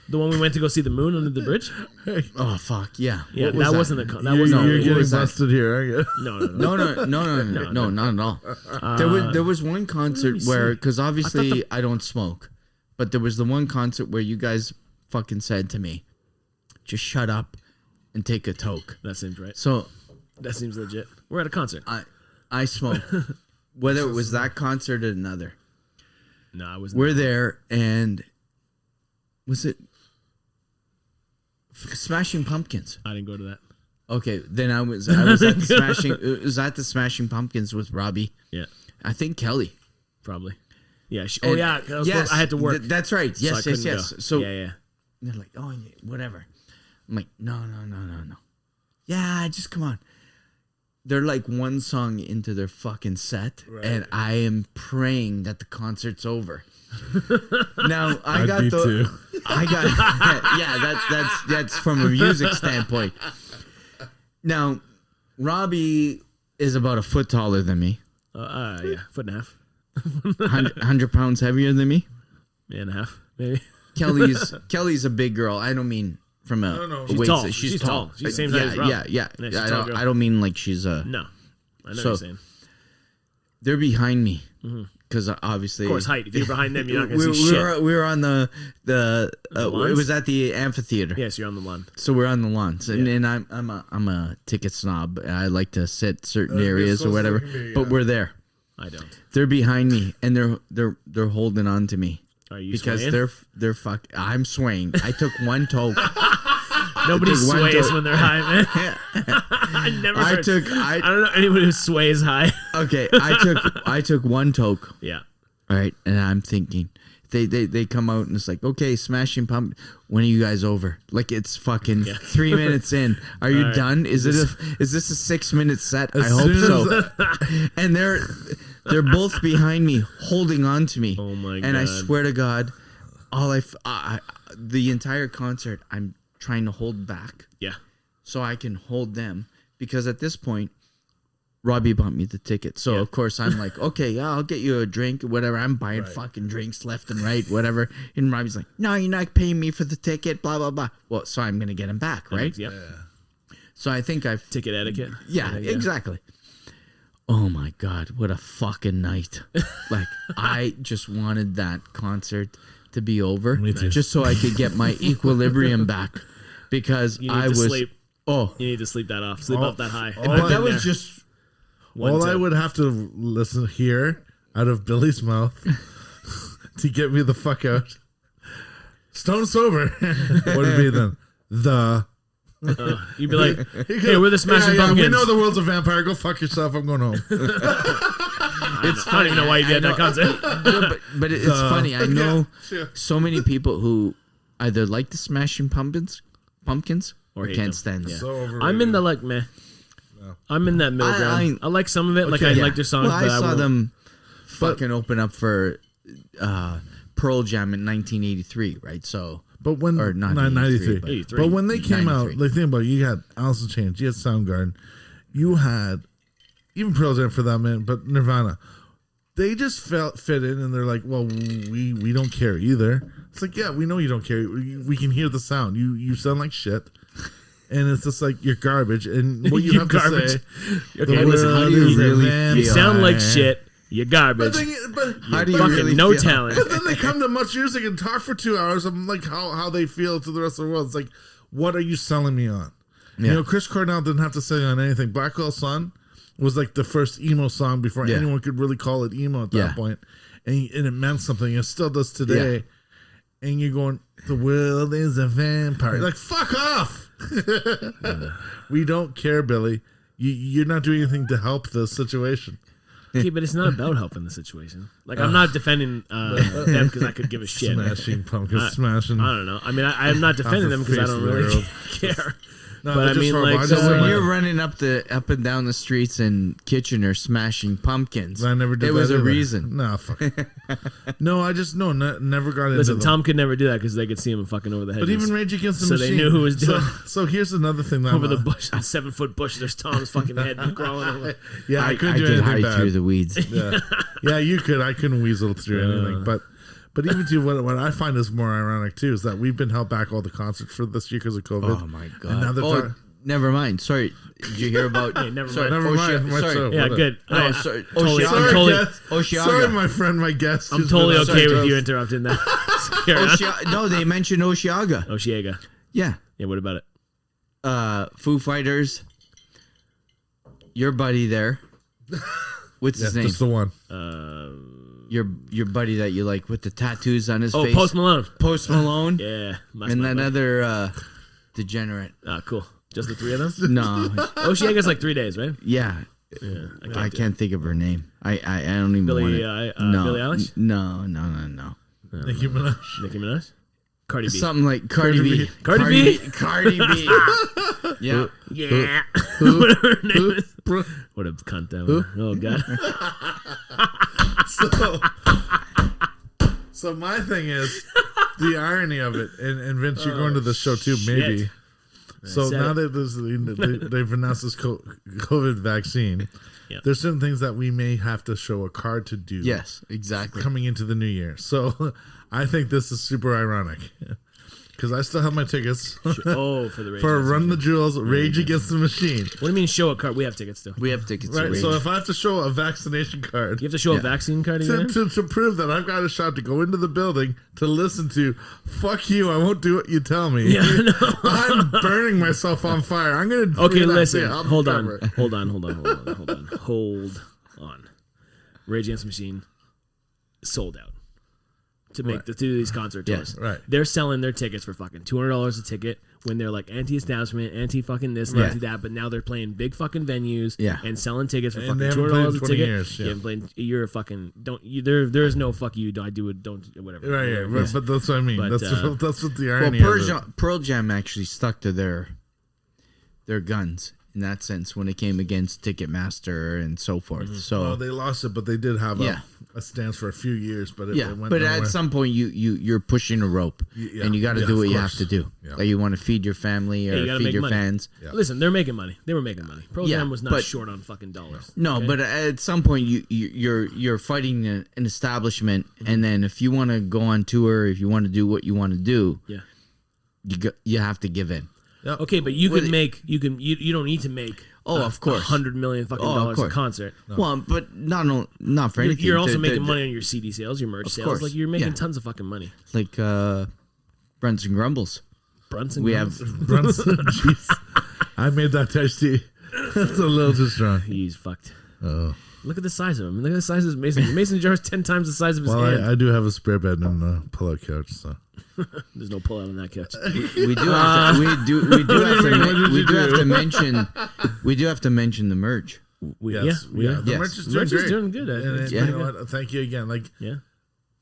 The one we went to go see the moon under the bridge. Oh fuck yeah. Yeah, What was that wasn't the. That You're, wasn't. you're the- getting was that? busted here, aren't you? No. No, not at all. There was one concert where, because obviously I don't smoke, but there was the one concert where you guys fucking said to me, just shut up and take a toke. That seems right. So That seems legit. We're at a concert. I smoke. Whether it was that concert or another. No, I was. We're there, and was it Smashing Pumpkins? I didn't go to that. Okay, then I was at the Smashing. It was at the Smashing Pumpkins with Robbie. Yeah, I think Kelly. probably. Yeah. And- yeah. I had to work. That's right. so I Yes, couldn't yes. go. So yeah. they're like, oh, yeah, whatever. I'm like, no. Yeah, just come on. They're like one song into their fucking set, and I am praying that the concert's over. Now I got be too. yeah, that's from a music standpoint. Now, Robbie is about a foot taller than me, Yeah, foot and a half. 100 pounds heavier than me. Yeah, and a half, maybe. Kelly's a big girl. I don't mean from a No, weight. tall. She's She's tall. tall. She's the same size as Rob. Yeah. Yeah, she's a I tall don't, girl. I don't mean like she's a. No, I know So- what you're saying. They're behind me because obviously, Of course, height. If you're behind them, you're not gonna see shit. we were on the lawns? it was at the amphitheater. Yes, you're on the lawn. So we're on the lawns, and I'm a ticket snob. I like to sit certain areas or so whatever, can be, but yeah. we're there. I don't. They're behind me, and they're holding on to me Are you because swaying? they're fuck. I'm swaying. I took one toe. Nobody took one sways toe. when they're high, man. I never. I heard, took. I don't know anybody who sways high. Okay, I took one toke. Yeah. All right, and I'm thinking. They come out and it's like, okay, Smashing Pump. When are you guys over? Like it's fucking 3 minutes in. Are you right. done? Is this a 6 minute set? I As hope soon so. And they're both behind me, holding on to me. Oh my And I God. swear to God, the entire concert, I'm trying to hold back Yeah. so I can hold them because at this point, Robbie bought me the ticket. So, of course, I'm like, okay, yeah, I'll get you a drink, whatever. I'm buying fucking drinks left and right, whatever. And Robbie's like, no, you're not paying me for the ticket, blah, blah, blah. Well, so I'm going to get him back, right? Yep. So I think I've... Ticket etiquette. Yeah, exactly. Oh, my God. What a fucking night. Like, I just wanted that concert to be over. Me too. Just so I could get my equilibrium back. Because You need I to was... sleep. Oh, You need to sleep that off. Sleep off that high. all I've I- been that was there. just... One All I tip. would have to listen here out of Billy's mouth to get me the fuck out. Stone sober. What would it be then? You'd be like, hey, we're the Smashing We Pumpkins. know the world's a vampire. Go fuck yourself. I'm going home. It's I don't even know why you did that concert. But it's funny. I know so many people who either like the Smashing Pumpkins or hate can't them. stand them. So overrated. I'm in the like meh. I'm in that middle ground. I like some of it. Like I like their songs, Well, I but saw won't. them fucking open up for Pearl Jam in 1983, right? So, But when or not 93. 83, 83. But when they came out, 93. like think about it, you had Alice in Chains, you had Soundgarden, you had even Pearl Jam for that man, but Nirvana. They just fit in, and they're like, well, we don't care either. It's like, yeah, we know you don't care. We can hear the sound. You sound like shit. And it's just like you're garbage, and what you You have garbage. to say. Okay, the listen, how world do you is a really vampire. You feel? sound like shit. You're garbage. But How do you Fucking really no feel? talent. But then they come to Much Music and talk for 2 hours. I'm like, how they feel to the rest of the world. It's like, what are you selling me on? Yeah. You know, Chris Cornell didn't have to sell you on anything. Blackwell Sun was like the first emo song before Yeah. anyone could really call it emo at that Yeah. point. And it meant something. It still does today. And you're going, the world is a vampire. Like, fuck off. We don't care, Billy. You're not doing anything to help the situation. Okay, but it's not about helping the situation. Like I'm not defending them because I could give a shit. Smashing pumpkins, smashing. I don't know. I mean, I'm not defending them because I don't really Face of care. No, But I just mean, horrible. like, I So just when like- you're running up and down the streets in Kitchener smashing pumpkins, I never did there that was a either. reason. No, fuck. No, I just never got Listen, into them. Tom could never do that because they could see him fucking over the hedges. But even Rage Against the So Machine. they knew who was doing So here's another thing that over the bush, 7-foot bush. There's Tom's fucking head crawling over. Yeah, I couldn't do could anything hide bad. through the weeds. Yeah, you could. I couldn't weasel through anything. But even to what I find is more ironic too is that we've been held back all the concerts for this year because of COVID. Oh my god! And now they're talking. Never mind. Sorry, did you hear about? Hey, never sorry, mind. Never mind. sorry. So, Yeah, what good. No, sorry. Totally, Oceaga. I'm totally, Oceaga. Sorry, my friend, my guest. I'm who's totally been okay on with you us. interrupting that. Carry on. No, they mentioned Oceaga. Oshiega. Yeah. Yeah, what about it? Foo Fighters. Your buddy there. What's his name? Just the one. Your buddy that you like with the tattoos on his Oh, face. Post Malone. Post Malone. Yeah. That's And my that buddy. other degenerate. Ah, cool. Just the three of them? No. Oshiega's like 3 days, right? Yeah. Yeah. I can't think of her name. I don't even Billie, want to. No. Billie Eilish? No. Nicki Minaj. Nicki Minaj? Cardi B. Something like Cardi B. Cardi B? Cardi B. Yeah. Yeah. Whatever her name is. What a cunt that was. Oh, God. So my thing is the irony of it, and Vince, you're going to the show too, maybe. shit. So said now it. that they've announced this COVID vaccine, Yeah. there's certain things that we may have to show a card to do. Yes, exactly. Coming into the new year. So I think this is super ironic because I still have my tickets Oh, for the Rage for Against the Run the Machine. Jewels, Rage Against the Machine. What do you mean show a card? We have tickets still. We have tickets. Right. to So Rage. if I have to show a vaccination card You have to show a vaccine card again? to prove that I've got a shot to go into the building to listen to, fuck you, I won't do what you tell me. Yeah, I know. I'm burning myself on fire. I'm going to Okay, listen. Hold on. Hold on. Rage Against the Machine sold out to make to do these concert tours. Yes, right. They're selling their tickets for fucking $200 a ticket when they're like anti-establishment, anti-fucking this, and Yeah. anti that. But now they're playing big fucking venues Yeah. and selling tickets for And fucking they haven't $200 played in a 20 ticket. years, yeah. You haven't played. You're a fucking don't. There is no fuck you. I do it. Don't whatever. Right, yeah, Whatever. but that's what I mean. But, that's what the well, irony is. Pearl Jam actually stuck to their guns in that sense when it came against Ticketmaster and so forth. So Well, they lost it, but they did have Yeah. a stance for a few years. But it went but nowhere. at some point you're pushing a rope, Yeah, and you got to yeah, do of what you course. have to do. Yeah. Like you want to feed your family you or gotta feed make your money. fans. Yeah. Listen, they're making money. They were making money. Pearl Yeah, Jam was not but- short on fucking dollars. No, okay? but at some point you're fighting an establishment, and then if you want to go on tour, if you want to do what you want to do, yeah. you have to give in. Okay, but you Well, can make you don't need to make of course. $100 million fucking Oh, of dollars a course. concert. Well, but not for anything. You're also The- making the- money on your CD sales, your merch Of sales. course, Like you're making yeah. tons of fucking money. like GruntsnGrumbles. Brunson. We have Brunson, jeez. I made that tasty. That's a little too strong. He's fucked. Oh. Look at the size of him. Look at the size of his mason. Mason jar is 10 times the size of his Well, hand. I do have a spare bed and a pull-out couch, so. There's no pull out on that couch. we do have to, we do have to mention the merch. Yes, Yeah. The Yes. merch is The doing merch is great. doing good. And Yeah. you know what? Thank you again. Like, Yeah.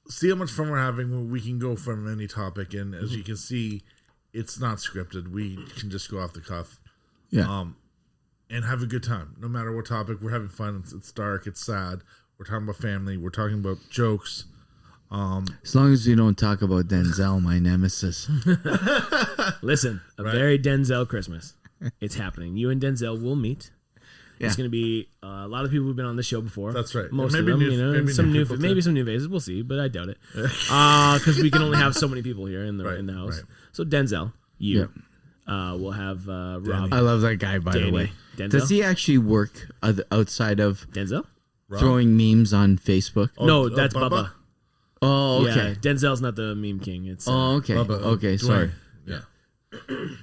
see how much fun we're having. We can go from any topic, and as you can see, it's not scripted. We can just go off the cuff. Yeah. And have a good time. No matter what topic, we're having fun. It's dark. It's sad. We're talking about family. We're talking about jokes. As long as we don't talk about Denzel, my nemesis. Listen, very Denzel Christmas. It's happening. You and Denzel will meet. Yeah. It's going to be a lot of people who've been on the show before. That's right. Most Maybe of them, new- and maybe some new new, people too. maybe some new faces. We'll see, but I doubt it, because we can only have so many people here in the house. right. So Denzel, you, we'll have Rob, I love that guy, by Danny, the way. Denzel? Does he actually work outside of Denzel. throwing memes on Facebook? No, that's Bubba. Oh, okay. Yeah, Denzel's not the meme king. It's Oh, okay. Bubba, Okay, Dwayne. sorry. Yeah.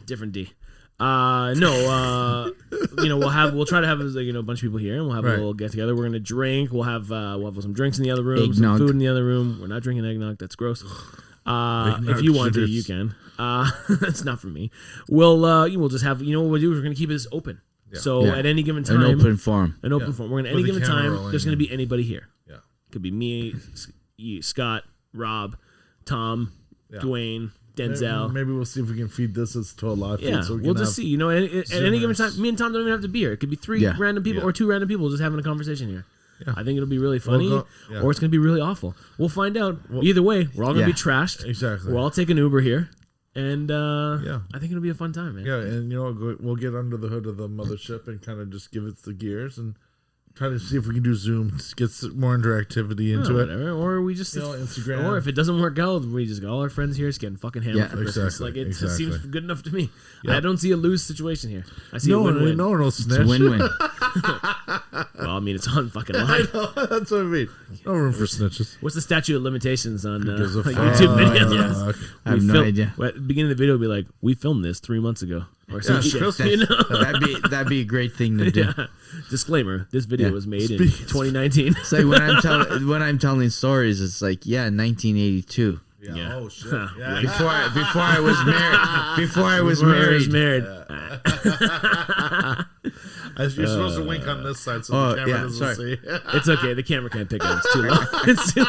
different D. We'll try to have a bunch of people here, and we'll have a Right. little get together. We're gonna drink. We'll have some drinks in the other room, Eggnog. some food in the other room. We're not drinking eggnog. That's gross. Eggnog If you want to, jitters. you can. That's not for me. We'll just have. You know what we'll do? We're gonna keep this open. So Yeah. at any given time, An open forum. an open forum. We're gonna With any the given camera time. rolling There's gonna and- be anybody here. Yeah. Could be me, Scott, Rob, Tom, Yeah. Dwayne, Denzel. Maybe we'll see if we can feed this as to a live feed. Yeah, So we we'll can just see. You know, at any given time, Zoomers. me and Tom don't even have to be here. It could be three random people or two random people just having a conversation here. Yeah. I think it'll be really funny, yeah. or it's going to be really awful. We'll find out. Either way, we're all going to be trashed. Exactly. We'll all take an Uber here, and Yeah. I think it'll be a fun time, man. Yeah, and you know, we'll get under the hood of the mothership and kind of just give it the gears and try to see if we can do Zoom, get some more interactivity into it. Whatever. Or we just, Instagram. or if it doesn't work out, we just got all our friends here, just getting fucking hammered for Christmas. Exactly, Like, it seems good enough to me. Yep. I don't see a lose situation here. I see No a one win-win. will snitch. It's a win-win. Well, I mean, it's on fucking line. I know, that's what I mean. No room for snitches. What's the statute of limitations on Gives a fuck. YouTube videos? Fuck. I have no idea. At the beginning of the video, it'll be like, we filmed this 3 months ago. Or some shit. Christmas. You know? That'd be a great thing to do. Yeah. Disclaimer: this video Yeah. was made in 2019. It's like when I'm telling stories, it's like 1982. Yeah. Oh shit. Yeah. Before I was married. Before I was married. You're supposed to wink on this side so the camera doesn't see. It's okay. The camera can't pick up. It's too long. It's too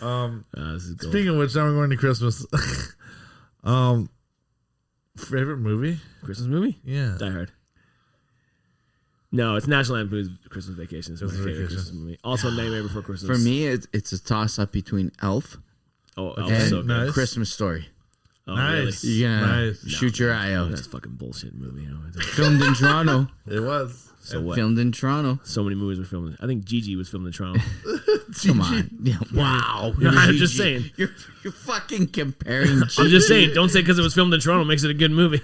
long. This is gold. Speaking of which, now we're going to Christmas. Favorite movie? Christmas movie? Yeah. Die Hard. No, it's National Lampoon's Christmas Vacation. It's my Christmas favorite Vacation. Christmas movie. Also, Nightmare Before Christmas. For me, it's a toss up between Elf oh, and Elf's so good. Nice. Christmas Story. Oh, Nice. really? You're gonna Nice. shoot your eye out. That's fucking bullshit movie. Filmed in Toronto. It was. So what? Filmed in Toronto. So many movies were filmed. I think Gigi was filmed in Toronto. Come on. Yeah, wow. I'm just saying. You're fucking comparing. I'm just saying. Don't say because it was filmed in Toronto makes it a good movie.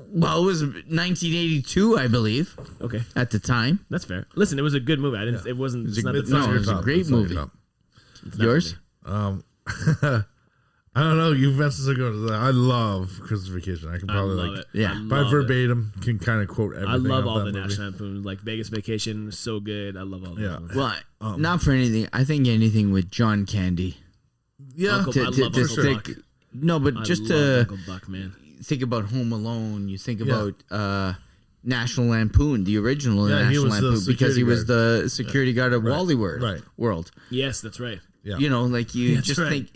Well, it was 1982, I believe, Okay, at the time. that's fair. Listen, it was a good movie. I didn't. It wasn't. It's not it's the not top. your top. Great It's not your movie. top. It's not Yours? for me. I don't know. You mentioned so good. I love Christmas Vacation. I can I probably love like it. Yeah. I by love it. verbatim can kind of quote everything. I love of all that the movie. National Lampoon, like Vegas Vacation, so good. I love all that. Yeah. Well, not for anything. I think anything with John Candy. Yeah. Uncle- I love Uncle Buck. No, but I just love to Uncle Buck, man. think about Home Alone, you think about National Lampoon, the original Yeah, he National was the Lampoon, because he security was guard. the security guard of Wally World. Right. World. Yes, that's right. Yeah. You know, like you That's just right.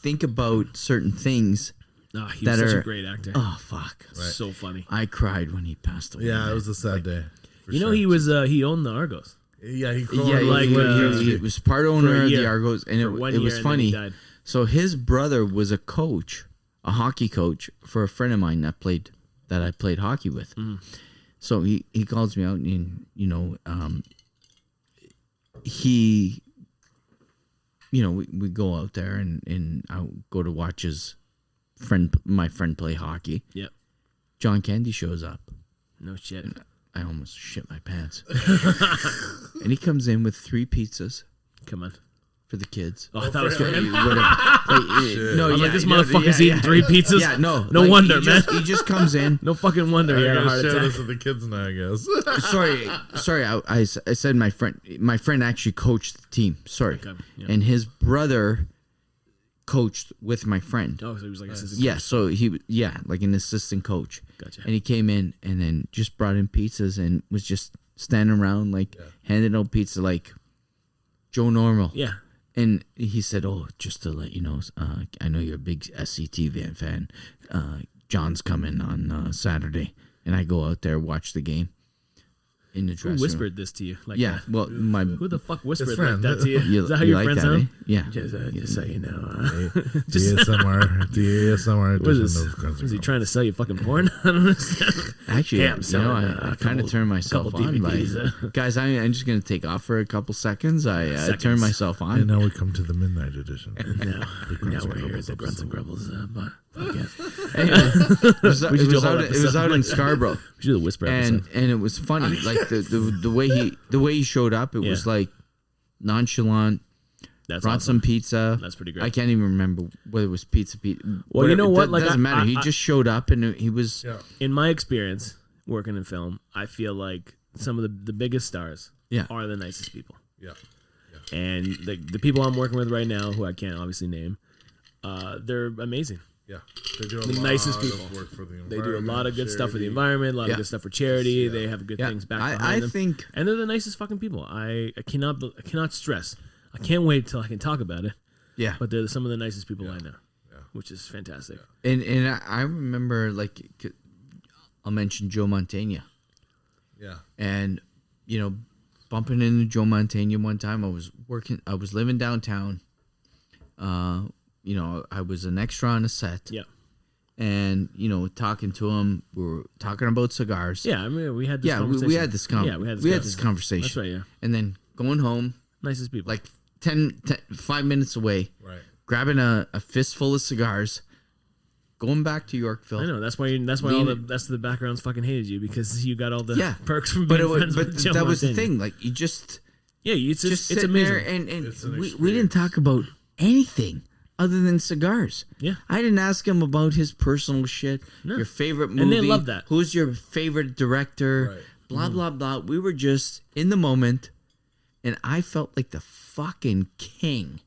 think about certain things. Oh, he was That such are- a great actor. Oh fuck! So funny. I cried when he passed away. Yeah, man. it was a sad day. for You know, sure. he was he owned the Argos. Yeah, he Yeah, like, he was part owner of the year. Argos, and For 1 it year, was and then he funny. died. So his brother was a coach, a hockey coach for a friend of mine that I played hockey with. So he calls me out, and he, we go out there, and I go to watch my friend play hockey. Yep. John Candy shows up. No shit. I almost shit my pants. And he comes in with 3 pizzas Come on. for the kids. Oh, I thought it was for him. No, I'm yeah, like, this yeah, motherfucker's yeah, eating 3 pizzas. Yeah, no. No like, wonder, he man. He just comes in. No fucking wonder he had a I'm heart gonna share attack. this with the kids now, I guess. Sorry. I said my friend actually coached the team. Sorry, Okay, yeah. and his brother coached with my friend. Oh, so he was like assistant. Yeah, so like an assistant coach. Gotcha. And he came in and then just brought in pizzas and was just standing around like handing out pizza like Joe Normal. Yeah. And he said, "Oh, just to let you know, I know you're a big SCT fan. John's coming on Saturday." And I go out there, watch the game in the dressing Who room. whispered this to you? Like Yeah, that? well, my Who the fuck whispered like friend. that to you? you, Is that how you your like friends that, sound? eh? Yeah. Just so you know. The ASMR What is edition this? of Guns N' Was he Grumbles. trying to sell you fucking porn? I don't understand. Actually, Yeah, I'm selling, I a kind of couple- turned myself couple on by DVDs, guys. I'm just gonna take off for a couple seconds. I Seconds. turned myself And on. now we come to the midnight edition. Now we're here at the Grunts and Grumbles podcast. Anyway, it was, We should do a whole it was episode out in like that. Scarborough. We should do the whisper episode. and it was funny, like the way he showed up. It was like nonchalant. That's Brought awesome. some pizza. That's pretty great. I can't even remember whether it was pizza. Well, you know what? Like, doesn't matter. He I- just showed up and he was. Yeah. In my experience working in film, I feel like some of the biggest stars Yeah. are the nicest people. Yeah. And the people I'm working with right now, who I can't obviously name, they're amazing. Yeah. They do a The lot nicest of people. work for the They do a lot of good stuff for the charity. environment, a lot Yeah. of good stuff for charity. They have good Yeah. things back behind I them. think. And they're the nicest fucking people. I cannot stress. I can't wait till I can talk about it. Yeah. But they're some of the nicest people I know. which is fantastic. And I remember, like, I'll mention Joe Mantegna. Yeah. And, you know, bumping into Joe Mantegna one time. I was living downtown. You know, I was an extra on a set. Yeah. And, you know, talking to him, we were talking about cigars. Yeah, I mean, we had this Yeah, conversation. we had this we had this conversation. That's right, yeah. And then going home, Nicest people. like 5 minutes away, Right. grabbing a fistful of cigars, going back to Yorkville. I know, that's why the backgrounds fucking hated you, because you got all the perks from but being friends with Joe that was the Mantegna. thing. Like, you just it's sitting amazing. there, and It's an we didn't talk about anything other than cigars. Yeah. I didn't ask him about his personal shit, No. your favorite movie. And they love that. Who's your favorite director? Right. Blah, blah, blah. We were just in the moment, and I felt like the fucking king.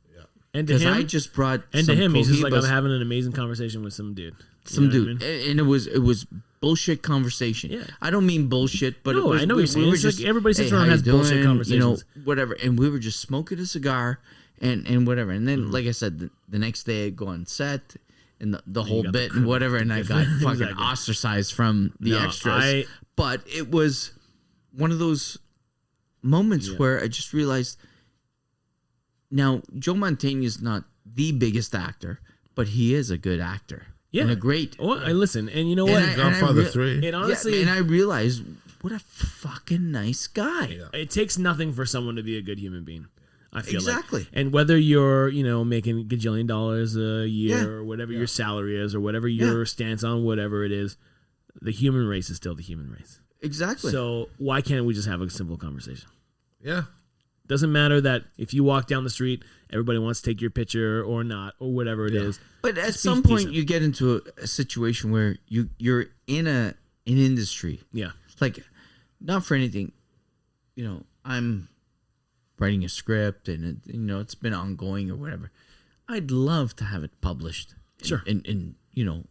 And to Because him, I just brought and some to him, he's just like, I'm Cohibas- having an amazing conversation with some dude. You some know what I dude, mean? and it was bullshit conversation. Yeah. I don't mean bullshit, but No, it was, I know what you're saying. were It's like just, everybody sits hey, around how and you has bullshit doing? conversations. You know, whatever. And we were just smoking a cigar and whatever. And then, like I said, the next day I go on set and the whole got bit the and whatever, and I got fucking Exactly. ostracized from the No, extras. But it was one of those moments where I just realized. Now, Joe Mantegna is not the biggest actor, but he is a good actor. Yeah. And a great. Well, I listen, and you know And what? I- Godfather 3. It honestly, and I realized what a fucking nice guy. Yeah. it takes nothing for someone to be a good human being. I feel Exactly. like. And whether you're, you know, making a gajillion dollars a year Yeah. or whatever your salary is or whatever your stance on whatever it is, the human race is still the human race. Exactly. So why can't we just have a simple conversation? Yeah. Doesn't matter that if you walk down the street, everybody wants to take your picture or not or whatever it is. but at Just some be point, decent. you get into a situation where you're in an industry. Yeah. Like, not for anything, you know, I'm writing a script and you know, it's been ongoing or whatever. I'd love to have it published. Sure. And you know,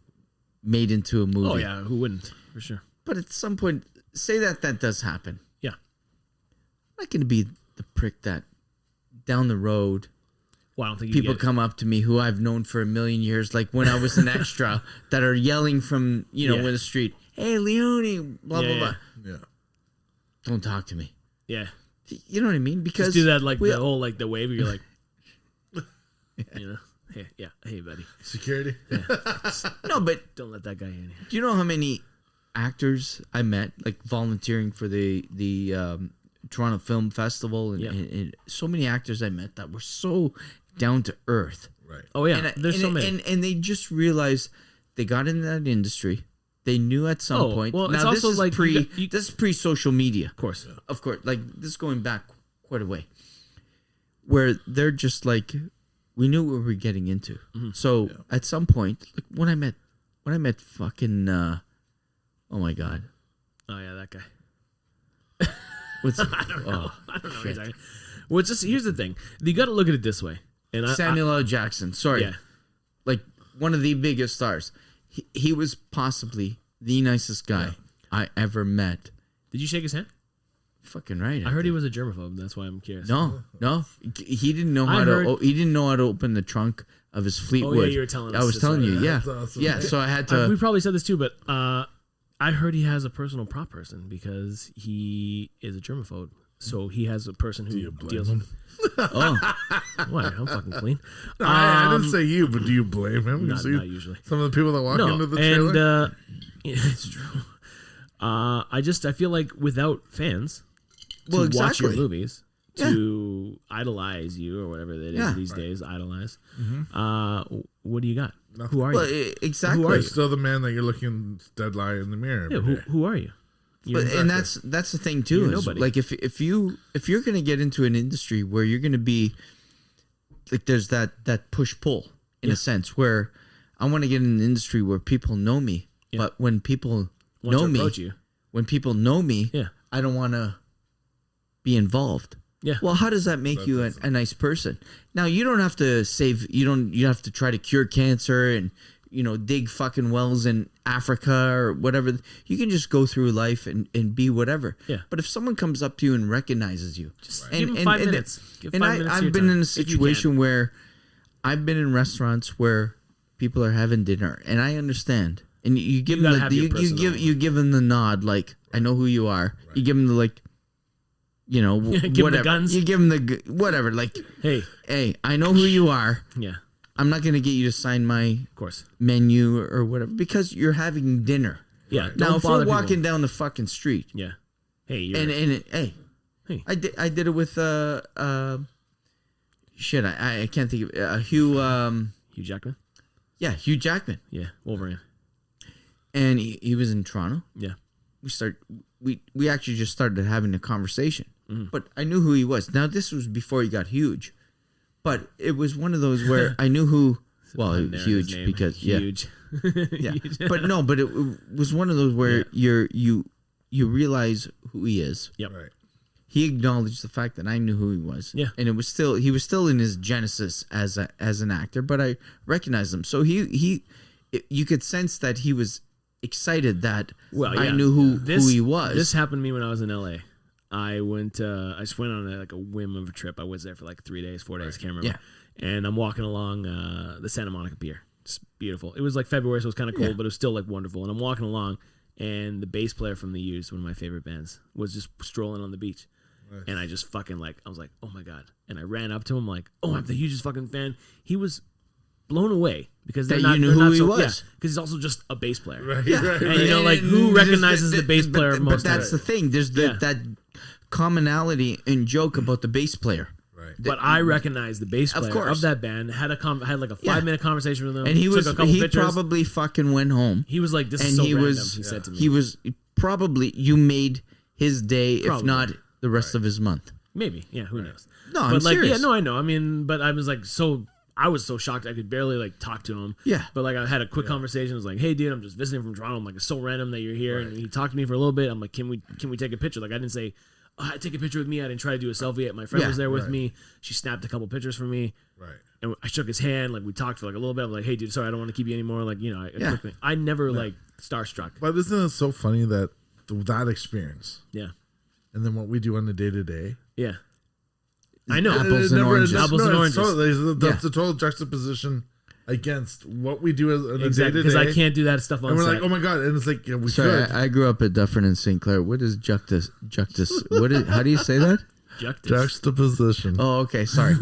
made into a movie. Oh yeah, who wouldn't? For sure. But at some point, say that does happen. Yeah. I'm not going to be the prick that down the road Well, I don't think you people get come up to me who I've known for a million years, like when I was an extra, that are yelling from, you know, Yeah. in the street, "Hey, Leone, blah, Yeah, blah, yeah. blah." Yeah. Don't talk to me. Yeah. You know what I mean? Because Just do that like we- the whole like the wave where you're like you know, hey buddy. Security. No, but Don't let that guy in here. do you know how many actors I met, like volunteering for the Toronto Film Festival, and, Yeah. and so many actors I met that were so down to earth. Right. Oh yeah, And, there's so many. and they just realized they got in that industry. They knew at some point. well, now it's this also is like this is pre-social media, of course. of course. Like, this is going back quite a way, where they're just like, we knew what we were getting into. So at some point, like when I met fucking, oh my god, Oh yeah, that guy. what's I don't know. oh, I don't know. shit. Exactly. Well, it's just here's the thing. You got to look at it this way. And Samuel L. Jackson. Sorry, yeah. like one of the biggest stars. He was possibly the nicest guy I ever met. Did you shake his hand? Fucking right. I heard did. he was a germaphobe. That's why I'm curious. No, he didn't know I how heard- to. He didn't know how to open the trunk of his Fleetwood. Oh, yeah, you were telling us I was this telling already. you, yeah, That's awesome. yeah. So I had to. We probably said this too, but I heard he has a personal prop person because he is a germaphobe. So he has a person who you blame deals him? with. Oh, Why? I'm fucking clean. No, I didn't say you, but do you blame him? Not, See, not usually. some of the people that walk No, into the trailer. and yeah, it's true. I feel like without fans to Well, watch your exactly. movies, to idolize you or whatever it is Yeah. these days, idolize. What do you got? Nothing. Who are well, you? exactly. Who are You're you? still the man that you're looking dead eye in the mirror. Yeah, every day. who are you? You're- But, and that's the thing too. You're Is nobody. like if you're gonna get into an industry where you're gonna be like, there's that push pull in a sense where I want to get in an industry where people know me, but when people Want know to me, approach you. when people know me, Yeah. I don't want to be involved. Yeah. Well, how does that make you a nice person? Now, you don't have to save. You have to try to cure cancer and dig fucking wells in Africa or whatever. You can just go through life and be whatever. Yeah. But if someone comes up to you and recognizes you, Just and, give 'em 5 minutes. Give 5 minutes of I've your been time, in a if you situation can. where I've been in restaurants where people are having dinner, and I understand. And you give You them gotta have your personal- you give them the nod, like I know who you are. You give them the like, you know, Give 'em the whatever. guns. You give them the whatever. Like, hey, I know who you are. yeah, I'm not gonna get you to sign my of course. menu or whatever because you're having dinner. Yeah. Now, don't if we're bother walking people. down the fucking street, Yeah. Hey, you're, and hey, Hey. I did it with shit. I can't think of Hugh. Hugh Jackman. Yeah, Hugh Jackman, Yeah, Wolverine. and he was in Toronto. Yeah. We actually just started having a conversation, but I knew who he was. Now this was before he got huge, but it was one of those where I knew who. Well, Pun there in huge his name. because Huge. yeah, Huge. but no, but it was one of those where you realize who he is. Yep. Right. He acknowledged the fact that I knew who he was. Yeah. And he was still in his genesis as an actor, but I recognized him. So you could sense that he was excited that I knew who he was. This happened to me when I was in LA. I just went on a whim of a trip. I was there for like 3 days, 4 days, can't remember. Yeah. And I'm walking along the Santa Monica Pier. It's beautiful. It was like February, so it was kind of cold, but it was still like wonderful. And I'm walking along, and the bass player from The Used, one of my favorite bands, was just strolling on the beach. Nice. And I just fucking I was like, oh my God. And I ran up to him like, oh, I'm the hugest fucking fan. He was blown away because that you knew who he was. Yeah, because he's also just a bass player. Right. Yeah. Right. And you know, like who recognizes the bass player most? But that's the thing. There's that commonality and joke about the bass player. Right. But I recognize the bass player course. of that band. Had like a 5-minute conversation with him, And he pictures. probably fucking went home. He was like, "This and is so he random." was He said to me, he was probably you made his day, if Probably. not the rest of his month. "Maybe, yeah, who knows?" No, but I'm like, serious. yeah, no, I know. I mean, but I was like, I was so shocked I could barely like talk to him. Yeah. But like I had a quick conversation. I was like, "Hey, dude, I'm just visiting from Toronto." I'm like, "It's so random that you're here." And he talked to me for a little bit. I'm like, "Can we take a picture?" Like I didn't say, "Oh, take a picture with me." I didn't try to do a selfie yet. My friend was there with me. She snapped a couple pictures for me. Right. And I shook his hand. Like we talked for like a little bit. I'm like, "Hey, dude, sorry, I don't want to keep you anymore." Like I never like starstruck. But isn't it so funny that that experience Yeah. and then what we do on the day to day? Yeah. I know. Apples and oranges. Apples and oranges. That's the total juxtaposition against what we do on the Exactly, day to because day. I can't do that stuff on And we're set. like, oh my God. And it's like, yeah, we Sorry, could. I grew up at Dufferin and St. Clair. What is juctus? What is? How do you say that? Juxtaposition. Oh, okay. Sorry.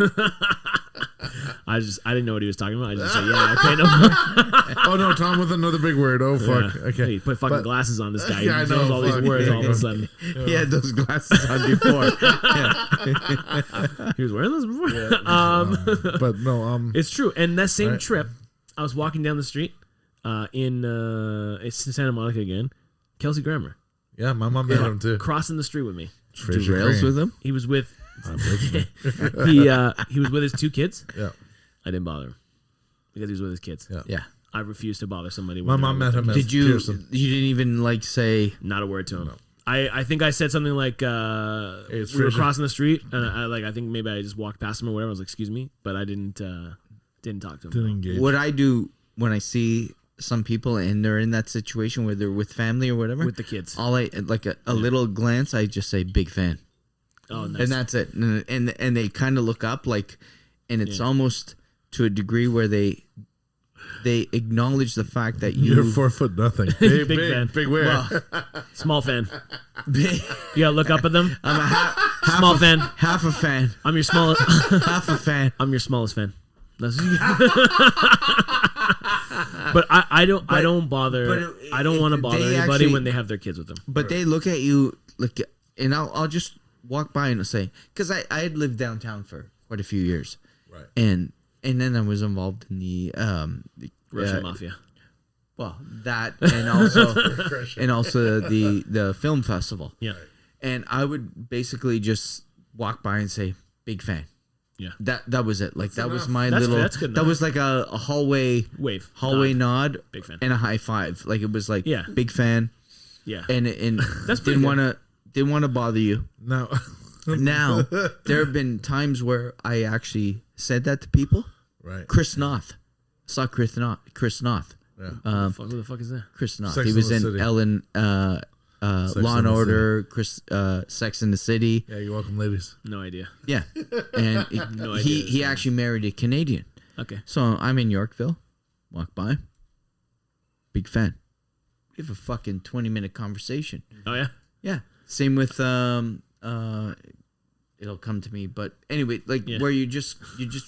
I didn't know what he was talking about. I just said, yeah, okay, no. Oh no, Tom with another big word. Oh fuck. Yeah. Okay. Hey, put fucking glasses on this guy. Yeah, I He knows know, all these fuck. words Yeah, all of a sudden. He had those glasses on before. Yeah. He was wearing this before. But no, It's true. And that same Right. trip, I was walking down the street it's Santa Monica again. Kelsey Grammer yeah, my mom met him too. crossing the street with me. Fraser Rails Crane. with him. He was with Obviously. he was with his 2 kids. Yeah. I didn't bother him because he was with his kids. Yeah. Yeah. I refused to bother somebody. My when mom they were met with him their at Did you? Pearson. You didn't even like say. Not a word to him. I think I said something like it's we were Fraser. crossing the street and I think maybe I just walked past him or whatever. I was like, excuse me, but I didn't talk to him. Didn't engage. What I do when I see some people and they're in that situation where they're with family or whatever, With the kids. all I like a little glance, I just say big fan, Oh, nice. and that's it. And they kind of look up like, and it's almost to a degree where they acknowledge the fact that You're you 4 foot nothing. Big fan. Big where? well, Small fan. big, You gotta look up at them. I'm a half Small fan. half a fan, I'm your smallest. half a fan. I'm your smallest fan. That's but I don't bother. but I don't want to bother they anybody actually- when they have their kids with them. But they look at you like, and I'll just walk by and say, because I had lived downtown for quite a few years, Right. and then I was involved in the Russian mafia. well, that and also the film festival. Yeah. And I would basically just walk by and say, big fan. Yeah. That was it. Like that was enough. my That's little. fair. That's good that enough. was like a hallway Wave. nod, Big fan. and a high five. Like it was like Yeah. big fan, Yeah. and That's pretty didn't want to bother you. No. Now there have been times where I actually said that to people. Right. Chris Noth, saw Chris Noth. Yeah. Who the fuck is that? Chris Noth. Sex He and was the in City. Ellen, Law and and the Order, Sex in the City. Yeah, you're welcome, ladies. No idea. Yeah, and No he idea. actually married a Canadian. Okay. So I'm in Yorkville, walk by. Big fan. We have a fucking 20-minute conversation. Oh yeah. Yeah. Same with it'll come to me, but anyway, like where you just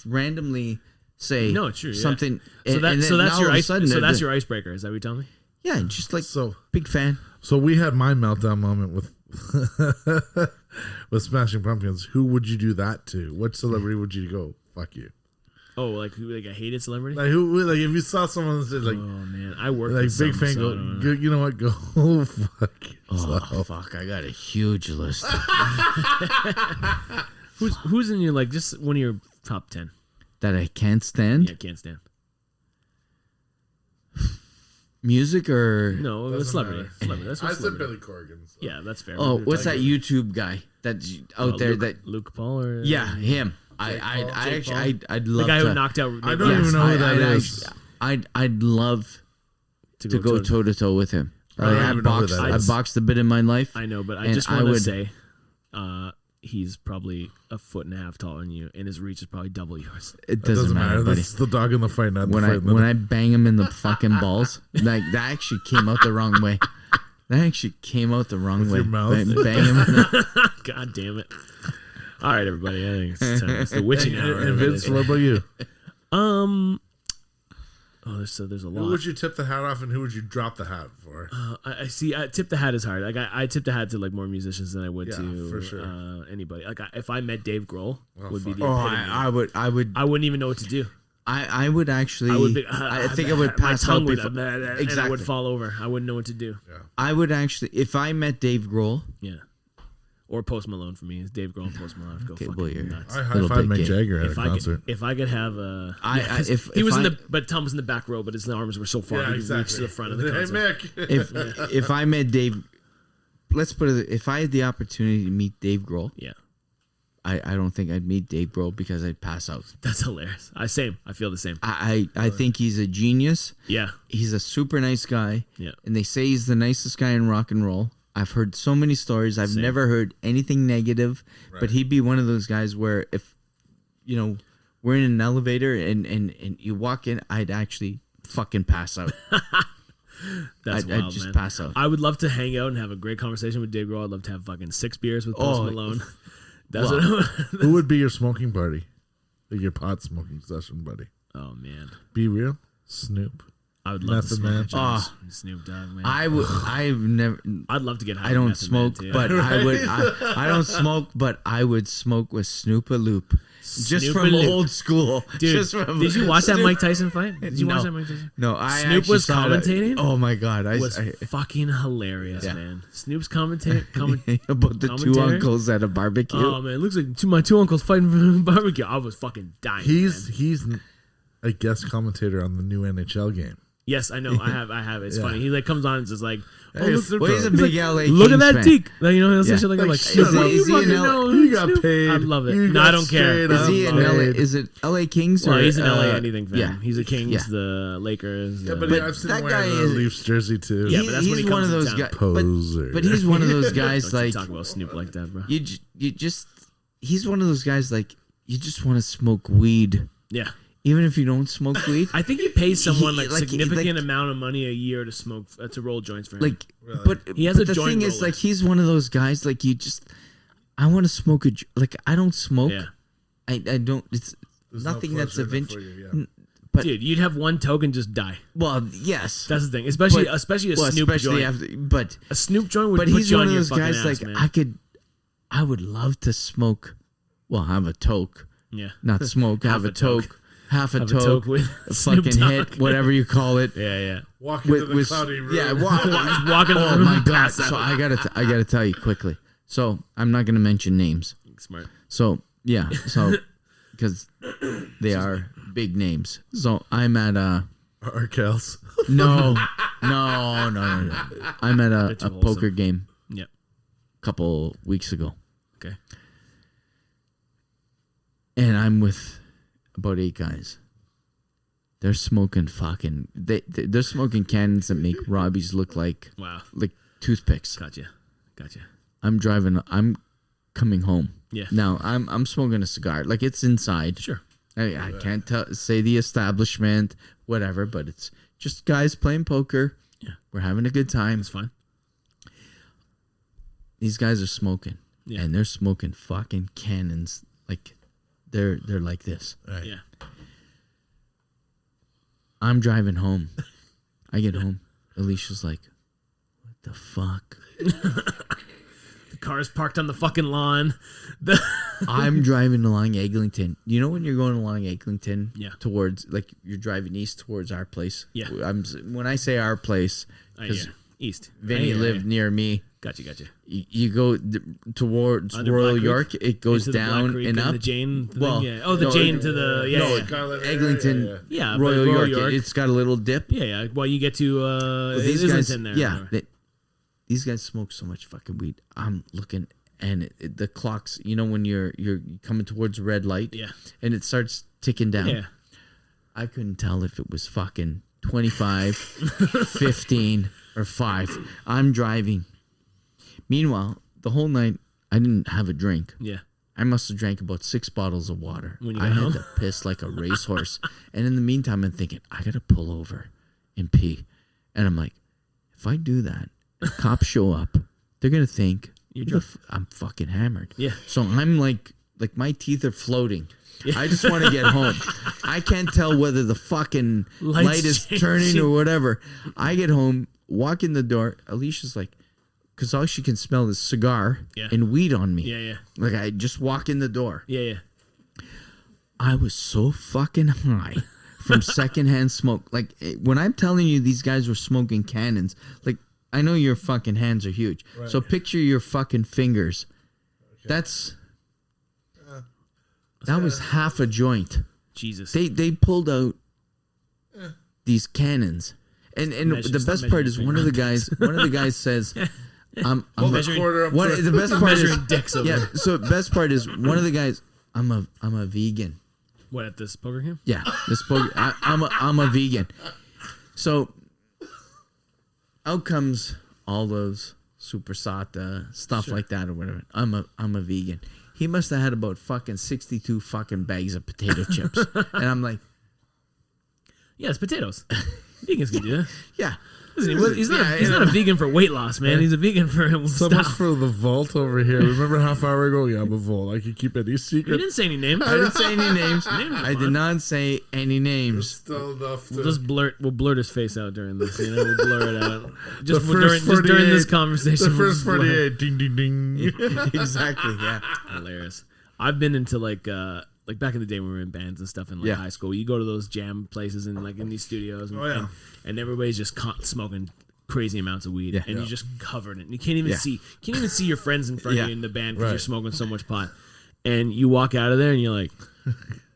randomly say No, true. something. So that's your your icebreaker. Is that what you're telling me? Yeah, just like So big fan. So we had my meltdown moment with with Smashing Pumpkins. Who would you do that to? What celebrity would you go? Fuck you. Oh, like who? Like a hated celebrity? Like who? Like if you saw someone that said like, oh man, I work like with big some, fan, so I go, don't go. know. You know what? Go fuck yourself. Oh fuck! I got a huge list. Who's in your like just one of your top 10? That I can't stand. Yeah, can't stand. Music or No, Doesn't celebrity. matter. Celebrity. That's what I said celebrity. Billy Corgan. So. Yeah, that's fair. oh, what's that YouTube guy that's out there? Luke, That Luke Paul or yeah, him. Jake I Paul? actually I'd the love guy to. who knocked out. I don't even know who that is. I'd love to go toe to toe with him. I don't even know who that I've is. boxed a bit in my life. I know, but I And just I want to would- say, he's probably 1.5 taller than you, and his reach is probably double yours. It It doesn't matter. buddy. That's the dog in the fight, not When the fight. when I bang him in the fucking balls, like that actually came out the wrong way. That actually came out the wrong way. your mouth? Bang him in the, God damn it! All right, everybody. I think it's time. It's the witching hour. and Vince, what about you? There's a Who lot. would you tip the hat off, and who would you drop the hat for? I see. I tip the hat is hard. Like I tip the hat to like more musicians than I would Yeah, to for sure. anybody. Like if I met Dave Grohl, would be fuck. the epitome. I would I wouldn't even know what to do. I would actually. I would be, I think I would my pass tongue out would, before. and I would Exactly. fall over. I wouldn't know what to do. I would actually, if I met Dave Grohl. Yeah. Or Post Malone for me. It's Dave Grohl and Post Malone. Go Okay, fucking boy, you're- nuts. I high Little five bit Mick gay. Jagger at a concert. If I could have a, if he was I- in the, but Tom was in the back row, but his arms were so far Yeah, he could reach exactly. to the front of the Hey, concert. Mick. if I met Dave, let's put it. If I had the opportunity to meet Dave Grohl, Yeah, I don't think I'd meet Dave Grohl because I'd pass out. that's hilarious. I feel the same. I think he's a genius. Yeah, He's a super nice guy. Yeah. And they say he's the nicest guy in rock and roll. I've heard so many stories. I've Same. never heard anything negative. Right. But he'd be one of those guys where if, we're in an elevator and you walk in, I'd actually fucking pass out. that's I'd wild, just man. pass out. I would love to hang out and have a great conversation with Dave Grohl. I'd love to have fucking 6 beers with Post Oh, Malone. That's well, what. Who would be your smoking buddy? Like your pot smoking session buddy? Oh man, Be real. Snoop. I would love Method to Man. smoke Snoop Dogg, man. I've never. I'd love to get high. I don't with Method Man, smoke, too. but I would. I don't smoke, but I would smoke with Snoop a Loop, just from Snoop-a-loop. old school. Dude, just from, did you watch that Snoop- Mike Tyson fight? Did you watch No. that Mike Tyson? No, I Snoop actually was saw that. commentating? Oh my god, I Was fucking hilarious, Yeah. man. Snoop's comment about the two commentary? uncles at a barbecue. Oh man, it looks like my two uncles fighting for the barbecue. I was fucking dying. He's a guest commentator on the new NHL game. Yes, I know. I have. It's funny. He like comes on and just like, Hey, look, Snoop well, he's a Dogg. big like, LA look at Kings that fan. deke. Like, he'll say Yeah. shit like that. Like, Like, Snoop, is he- what is he you in fucking L- know? You got Snoop? paid. I love it. You No, I got don't care. straight Is up he in paid. LA? Is it LA Kings or Well, he's an LA anything fan. Yeah, He's a Kings, Yeah. the Lakers. Yeah, but, But I've seen that him wearing guy a is- Leafs jersey too. Yeah, but that's when he he's one comes of in those town. guys. Poser. But he's one of those guys Don't you like talk about Snoop like that, bro. you just. He's one of those guys like you just want to smoke weed, Yeah. even if you don't smoke weed. I think he pays someone He- like like, significant like- amount of money a year to smoke to roll joints for him. Like, Really? but He has but a the joint thing is, roller. like, he's one of those guys. Like, I want to smoke like I don't smoke. yeah, I don't. It's There's no nothing that's a pleasure in it vintage. for you, yeah. But dude, you'd have one toke and just die. well, yes, That's the thing, especially But- especially a well, Snoop especially joint. after, but A Snoop joint would but put he's you one on of your those fucking guys. ass, Like man. I would love to smoke. Well, have a toke, Yeah, not smoke. have a toke. Half a have a toke. toke with A Snoop fucking Dogg. hit, whatever you call it. Yeah, yeah. Walk into the cloudy room. Yeah, Just walking in the oh room my and god! pass out. So I gotta tell you quickly. So I'm not gonna mention names. Smart. So yeah, so because they are big names. So I'm at Arkels. no. I'm at They're a too poker wholesome. game Yep. a couple weeks ago, Okay. and I'm with about 8 guys. They're smoking fucking. They're smoking cannons that make Robbie's look like Wow. toothpicks. Gotcha. I'm driving. I'm coming home. Yeah. Now I'm smoking a cigar. Like it's inside. Sure. I can't say the establishment, whatever, but it's just guys playing poker. Yeah. We're having a good time. It's fun. These guys are smoking. Yeah. And they're smoking fucking cannons. Like, they're like this. Right. Yeah. I'm driving home. I get home. Alicia's like, what the fuck? The car's parked on the fucking lawn. I'm driving along Eglinton. You know when you're going along Eglinton? Yeah. Towards, like, you're driving east towards our place? Yeah. When I say our place, Yeah. because East. Vinny lived near me. Gotcha. You go towards Under Royal Black York, Creek? it goes Into the Black down Creek and up. The Jane thing? Well, yeah. Oh, the no, Jane to the... Yeah, no, yeah. Eglinton, Yeah, Royal but York, it's got a little dip. Yeah. Well, you get to... These Islington guys, there. yeah, these guys smoke so much fucking weed. I'm looking, and the clocks. You know when you're coming towards a red light, Yeah. and it starts ticking down. Yeah. I couldn't tell if it was fucking 25, 15, or 5. I'm driving. Meanwhile, the whole night I didn't have a drink. Yeah. I must have drank about 6 bottles of water. When you I got had home? to piss like a racehorse. And in the meantime, I'm thinking, I got to pull over and pee. And I'm like, if I do that, the cops show up, they're going to think I'm fucking hammered. Yeah. So I'm like my teeth are floating. I just want to get home. I can't tell whether the fucking Lights light is changing. turning or whatever. I get home, walk in the door. Alicia's like, because all she can smell is cigar and weed on me. Yeah. Like, I just walk in the door. Yeah. I was so fucking high from secondhand smoke. Like, when I'm telling you these guys were smoking cannons, like, I know your fucking hands are huge. Right. So picture your fucking fingers. Okay. That was half a joint. Jesus. They pulled out these cannons. And the best part is one of the guys says, I'm a the best part is dicks over there. so best part is one of the guys, I'm a vegan. What, at this poker game? Yeah, I'm a vegan. So out comes olives, supersata, stuff like that or whatever. I'm a vegan. He must have had about fucking 62 fucking bags of potato chips. And I'm like, yeah, it's potatoes. Vegans can do that. yeah. Listen, he's not a vegan for weight loss, man. He's a vegan for So much for the vault over here. Remember half hour ago? Yeah, I'm a vault. I can keep any You secret. didn't say any names. I didn't say any names. I did not say any names. Still enough to... We'll blurt his face out during this. You know, we'll blur it out. Just first during this conversation. The first 48, ding, ding, ding. Exactly, yeah. Hilarious. I've been into like back in the day when we were in bands and stuff in like high school. You go to those jam places and like in these studios, and everybody's just smoking crazy amounts of weed, and you're just covered in it. And you can't even see your friends in front of you in the band because you're smoking so much pot. And you walk out of there and you're like,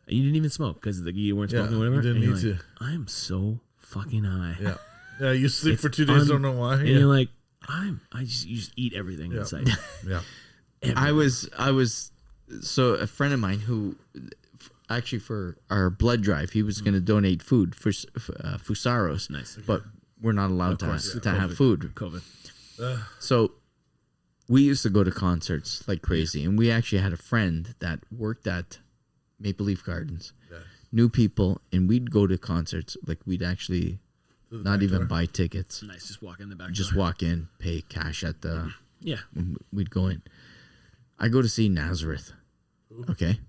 you didn't even smoke because you weren't smoking or whatever. You didn't need to. I am so fucking high. Yeah. You sleep for 2 days, don't know why. And you're like, you just eat everything inside. Yeah. Everything. I was so a friend of mine who actually for our blood drive, he was going to donate food for Fusaros. Nice. But we're not allowed to have food. COVID. So we used to go to concerts like crazy. And we actually had a friend that worked at Maple Leaf Gardens, knew people, and we'd go to concerts. Like we'd actually not even buy tickets. Nice. Just walk in the back. Just walk in, pay cash at the... Yeah. We'd go in. I go to see Nazareth. Okay?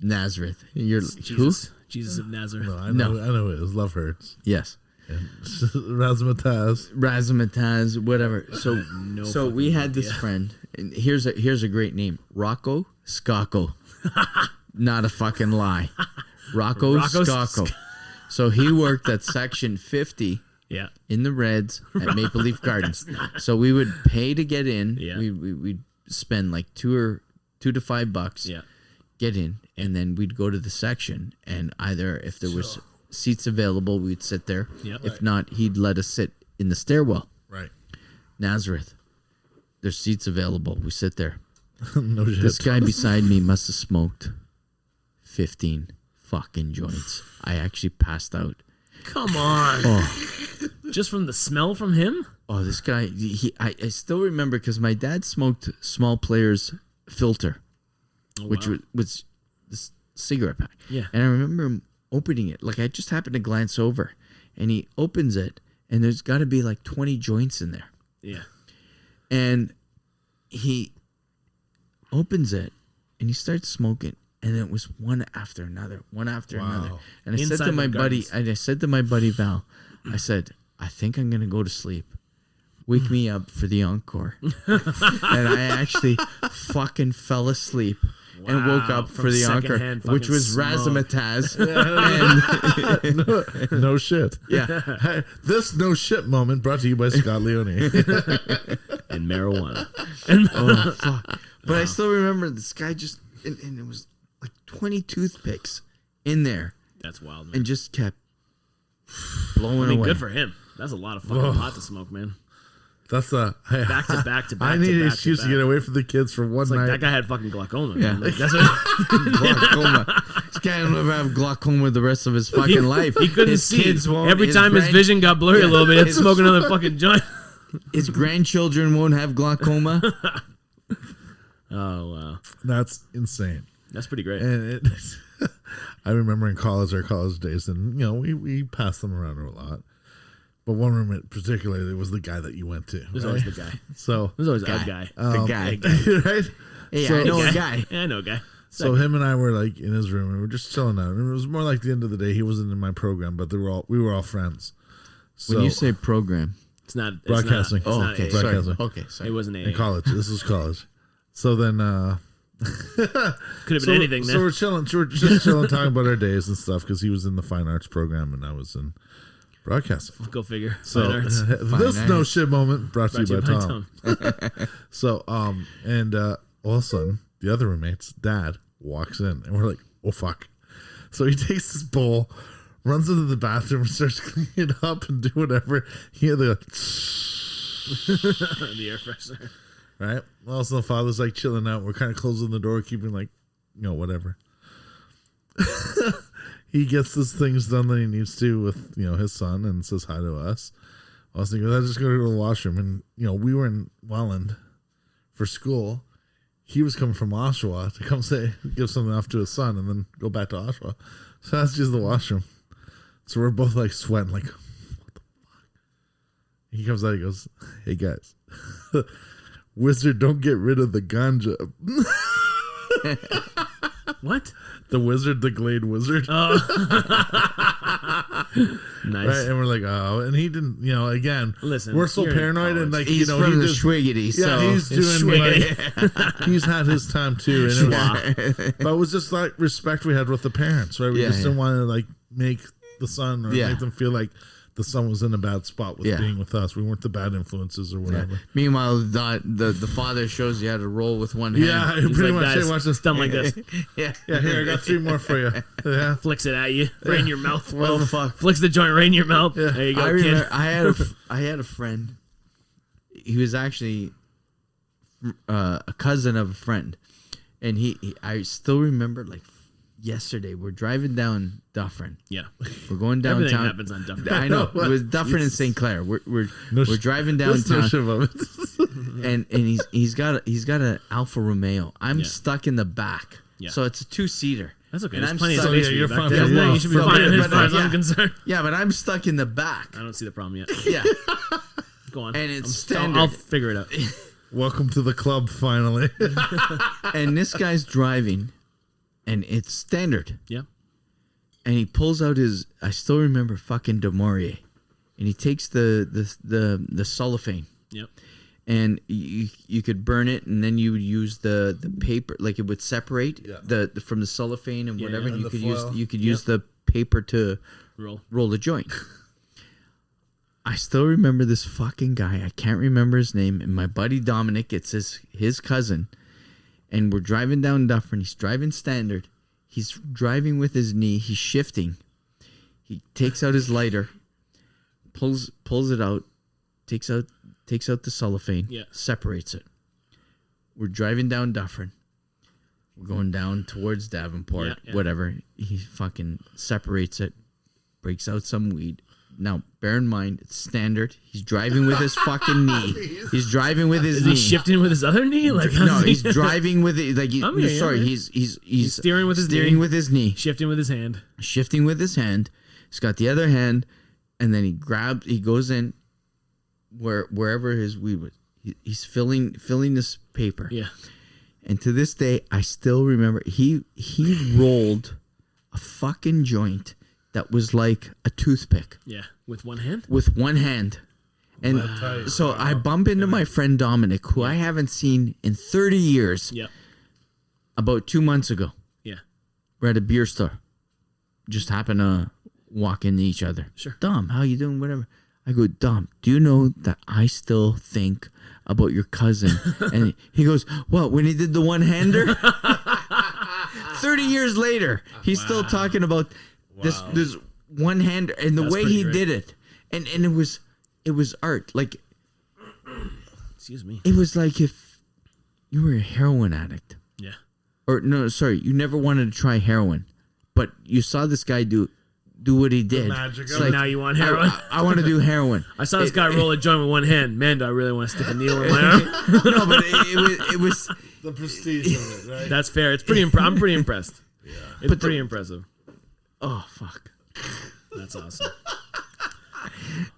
Nazareth. You're Jesus. Jesus of Nazareth. No, I know it was Love Hurts. Yes. Razzmatazz, whatever. So we had this friend, and here's a great name, Rocco Scacco. Not a fucking lie, Rocco Scacco. So he worked at section 50. Yeah. In the Reds at Maple Leaf Gardens. So we would pay to get in. Yeah. We'd spend like $2 to $5. Yeah. Get in, and then we'd go to the section, and either if there was seats available, we'd sit there. Yep. If not, he'd let us sit in the stairwell. Right. Nazareth, there's seats available. We sit there. No shit. This guy beside me must have smoked 15 fucking joints. I actually passed out. Come on. Oh. Just from the smell from him? Oh, this guy, I still remember because my dad smoked Small Player's filter, which was this cigarette pack. Yeah. And I remember him opening it. Like I just happened to glance over, and he opens it, and there's got to be like 20 joints in there. Yeah. And he opens it, and he starts smoking, and it was one after another. And I said to my buddy Val, I said, I think I'm gonna go to sleep. Wake me up for the encore. And I actually fucking fell asleep and woke up for the encore, which was Razzmatazz. No shit. Yeah. This no shit moment brought to you by Scott Leone. And marijuana. Oh, fuck. But I still remember this guy just, and it was like 20 toothpicks in there. That's wild, man. And just kept blowing away. Good for him. That's a lot of fucking pot to smoke, man. That's back to back. I need an excuse to get away from the kids for one night. That guy had fucking glaucoma. Yeah. Man. Like, that's what Glaucoma. This guy will never have glaucoma the rest of his fucking life. He couldn't his see. Kids won't, Every time his vision got blurry a little bit, he had to smoke another fucking joint. His grandchildren won't have glaucoma. Oh, wow. That's insane. That's pretty great. And I remember in college, our college days, and we passed them around a lot. But one room particularly was the guy that you went to. There's always the guy. So There's always a guy. The guy. Right? Hey, So- I know a guy. Yeah, I know a guy. So him and I were like in his room, and we were just chilling out. And it was more like the end of the day. He wasn't in my program, but we were all friends. So, When you say program, It's not Broadcasting. It's not okay, AA. sorry. Broadcasting. Okay, sorry. It wasn't in AA. college, this was college. So then, Could have been anything. So Then. we're chilling, talking about our days and stuff because he was in the fine arts program and I was in broadcasting. Go figure. So Fine arts. this no shit moment brought to you by Tom. Tom. So and all of a sudden the other roommate's dad walks in and we're like, oh fuck. So he takes this bowl, runs into the bathroom and starts cleaning it up and do whatever. He had the The air freshener. right. Well, so the father's like chilling out. We're kind of closing the door, keeping like, whatever. He gets his things done that he needs to with his son and says hi to us. I was thinking, I just go to the washroom, and we were in Welland for school. He was coming from Oshawa to come give something off to his son, and then go back to Oshawa. So that's just the washroom. So we're both like sweating, like, what the fuck? He comes out, he goes, hey guys, Wizard, don't get rid of the ganja. What? The wizard, the Glade wizard. Oh. Nice. Right? And we're like, oh, and he didn't, again, Listen, we're so you're in paranoid and like, he's from the Schwiggity, yeah, so he's doing like, he's had his time too. And but it was just like respect we had with the parents, right? We just didn't want to like make the son or make them feel like the son was in a bad spot with being with us. We weren't the bad influences or whatever. Yeah. Meanwhile, the father shows you how to roll with one hand. Yeah, He's pretty like, much. guys, Hey, watch this. done like this. Yeah. Yeah, here, I got 3 more for you. Yeah. Flicks it at you. Right in your mouth. What the fuck? Flicks the joint right in your mouth. Yeah. There you go, I kid. remember I had a friend. He was actually a cousin of a friend, and I still remember like yesterday. We're driving down Dufferin. Yeah. We're going downtown. Everything happens on Dufferin. I know. It was Dufferin and St. Clair. We're driving That's no downtown, shit of it. and he's got an Alfa Romeo. I'm stuck in the back, Yeah. so it's a 2-seater. That's okay. And There's I'm plenty of stuck- space yeah, for you you're back fine. there. Yeah, You should be from fine there, as far as yeah. I'm concerned. Yeah, but I'm stuck in the back. I don't see the problem yet. Yeah, Go on. and it's Still- standard. I'll figure it out. Welcome to the club, finally. And this guy's driving, and it's standard. Yeah. And he pulls out I still remember fucking DeMaurier, and he takes the cellophane, Yep. and you could burn it, and then you would use the paper, like it would separate the from the cellophane and whatever. yeah. And And the foil. you could use the paper to Roll. the joint. I still remember this fucking guy. I can't remember his name. And my buddy Dominic, it's his cousin, and we're driving down Dufferin. He's driving standard. He's driving with his knee. He's shifting. He takes out his lighter, pulls it out, takes out the cellophane, separates it. We're driving down Dufferin. We're going down towards Davenport, whatever. He fucking separates it, breaks out some weed, Now, bear in mind, it's standard. He's driving with his fucking knee. He's driving with his Is knee. he shifting with his other knee? Like No, he's driving with it. Like, he's steering with his steering knee. with his knee, shifting with his hand. shifting with his hand. He's got the other hand, and then he goes in wherever his weed was. He's filling this paper. Yeah. And to this day, I still remember he rolled a fucking joint that was like a toothpick. Yeah. With one hand? With one hand. And so I bump into my friend Dominic, who I haven't seen in 30 years. Yep. About 2 months ago. Yeah. We're at a beer store. Just happened to walk into each other. Sure. Dom, how you doing? Whatever. I go, Dom, do you know that I still think about your cousin? And he goes, what, when he did the one-hander? 30 years later, he's still talking about this one-hander and the way he did it. And it was art. Like, excuse me. it was like if you were a heroin addict. Yeah. Or no, sorry, you never wanted to try heroin, but you saw this guy do what he did. So now you want heroin? I want to do heroin. I saw this guy roll a joint with one hand. Man, do I really want to stick a needle in my arm? No, but it was The prestige of it, right? That's fair. It's pretty. I'm pretty impressed. Yeah. It's pretty impressive. oh fuck. That's awesome.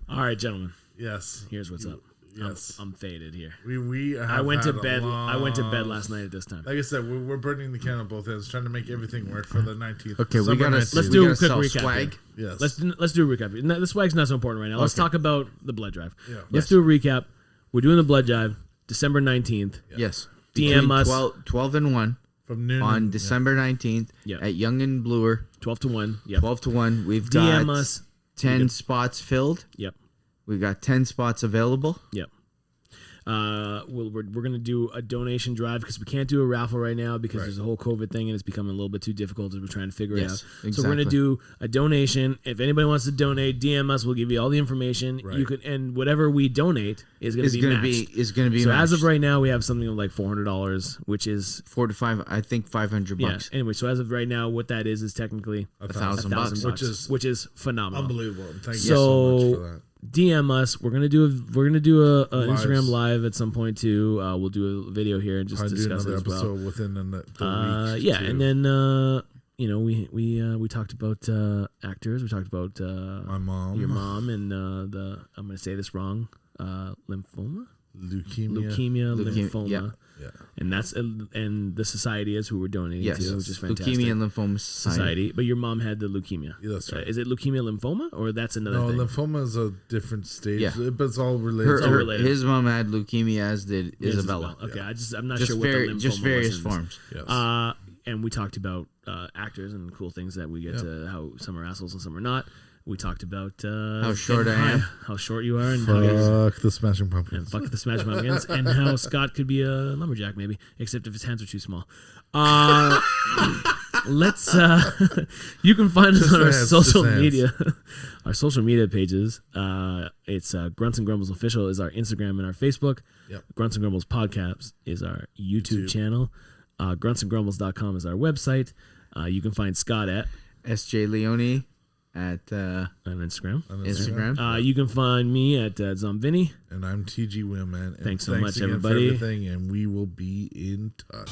All right, gentlemen. Yes. Here's what's up. Yes. I'm faded here. We have I went to had a bed. long- I went to bed last night at this time. Like I said, we're burning the candle both ends, trying to make everything work for the 19th. Okay, we Summer gotta 19th. Let's we do a gotta quick sell recap swag. here. Yes. Let's do a recap. No, the swag's not so important right now. Let's talk about the blood drive. Yeah. Let's do a recap. We're doing the blood drive December 19th. Yes. DM Between us 12 and 1 From noon on December 19th Yeah. at Young and Bluer. 12 to 1. Yep. 12 to 1. We've got DM us. 10 spots filled. Yep. We've got 10 spots available. Yep. We're going to do a donation drive because we can't do a raffle right now because there's a whole COVID thing and it's becoming a little bit too difficult as we're trying to figure it out. Exactly. So we're going to do a donation. If anybody wants to donate, DM us. We'll give you all the information. Right. You could, and whatever we donate is going to be matched. Is going to be So matched. as of right now, we have something like $400, which is $4 to $5, I think $500 yeah. bucks. Anyway, so as of right now, what that is technically $1,000 bucks, which is phenomenal. Unbelievable. Thank you so much for that. DM us. We're gonna do a Instagram live at some point too. We'll do a video here and just I'll do discuss it another as well. episode within the week. Yeah, too. and then we talked about actors. We talked about my mom, your mom, and I'm gonna say this wrong. Lymphoma, leukemia, lymphoma. Yeah. Yeah. And that's and the society is who we're donating Yes. to, which is fantastic. Leukemia and Lymphoma Society. But your mom had the leukemia. Yeah, that's right. Is it leukemia lymphoma or that's another No, thing? lymphoma is a different stage. Yeah. But it's all related. related. His mom had leukemia, as did Isabella. Okay, I'm not Just sure what the lymphoma just various was in this. forms. Yes. And we talked about actors and cool things that we get to, how some are assholes and some are not. We talked about How short I am. how short you are, and how he's, Fuck the Smashing Pumpkins. and fuck the Smash Pumpkins, and how Scott could be a lumberjack maybe, except if his hands are too small. Let's. You can find us on our social media, our social media pages. It's Grunts and Grumbles Official is our Instagram and our Facebook. Yep. Grunts and Grumbles Podcast is our YouTube channel. GruntsnGrumbles.com is our website. You can find Scott at SJ Leone at on Instagram. Instagram. You can find me at Zomvini. And I'm TG Wheelman. And Thanks so much, again everybody. for everything, and we will be in touch.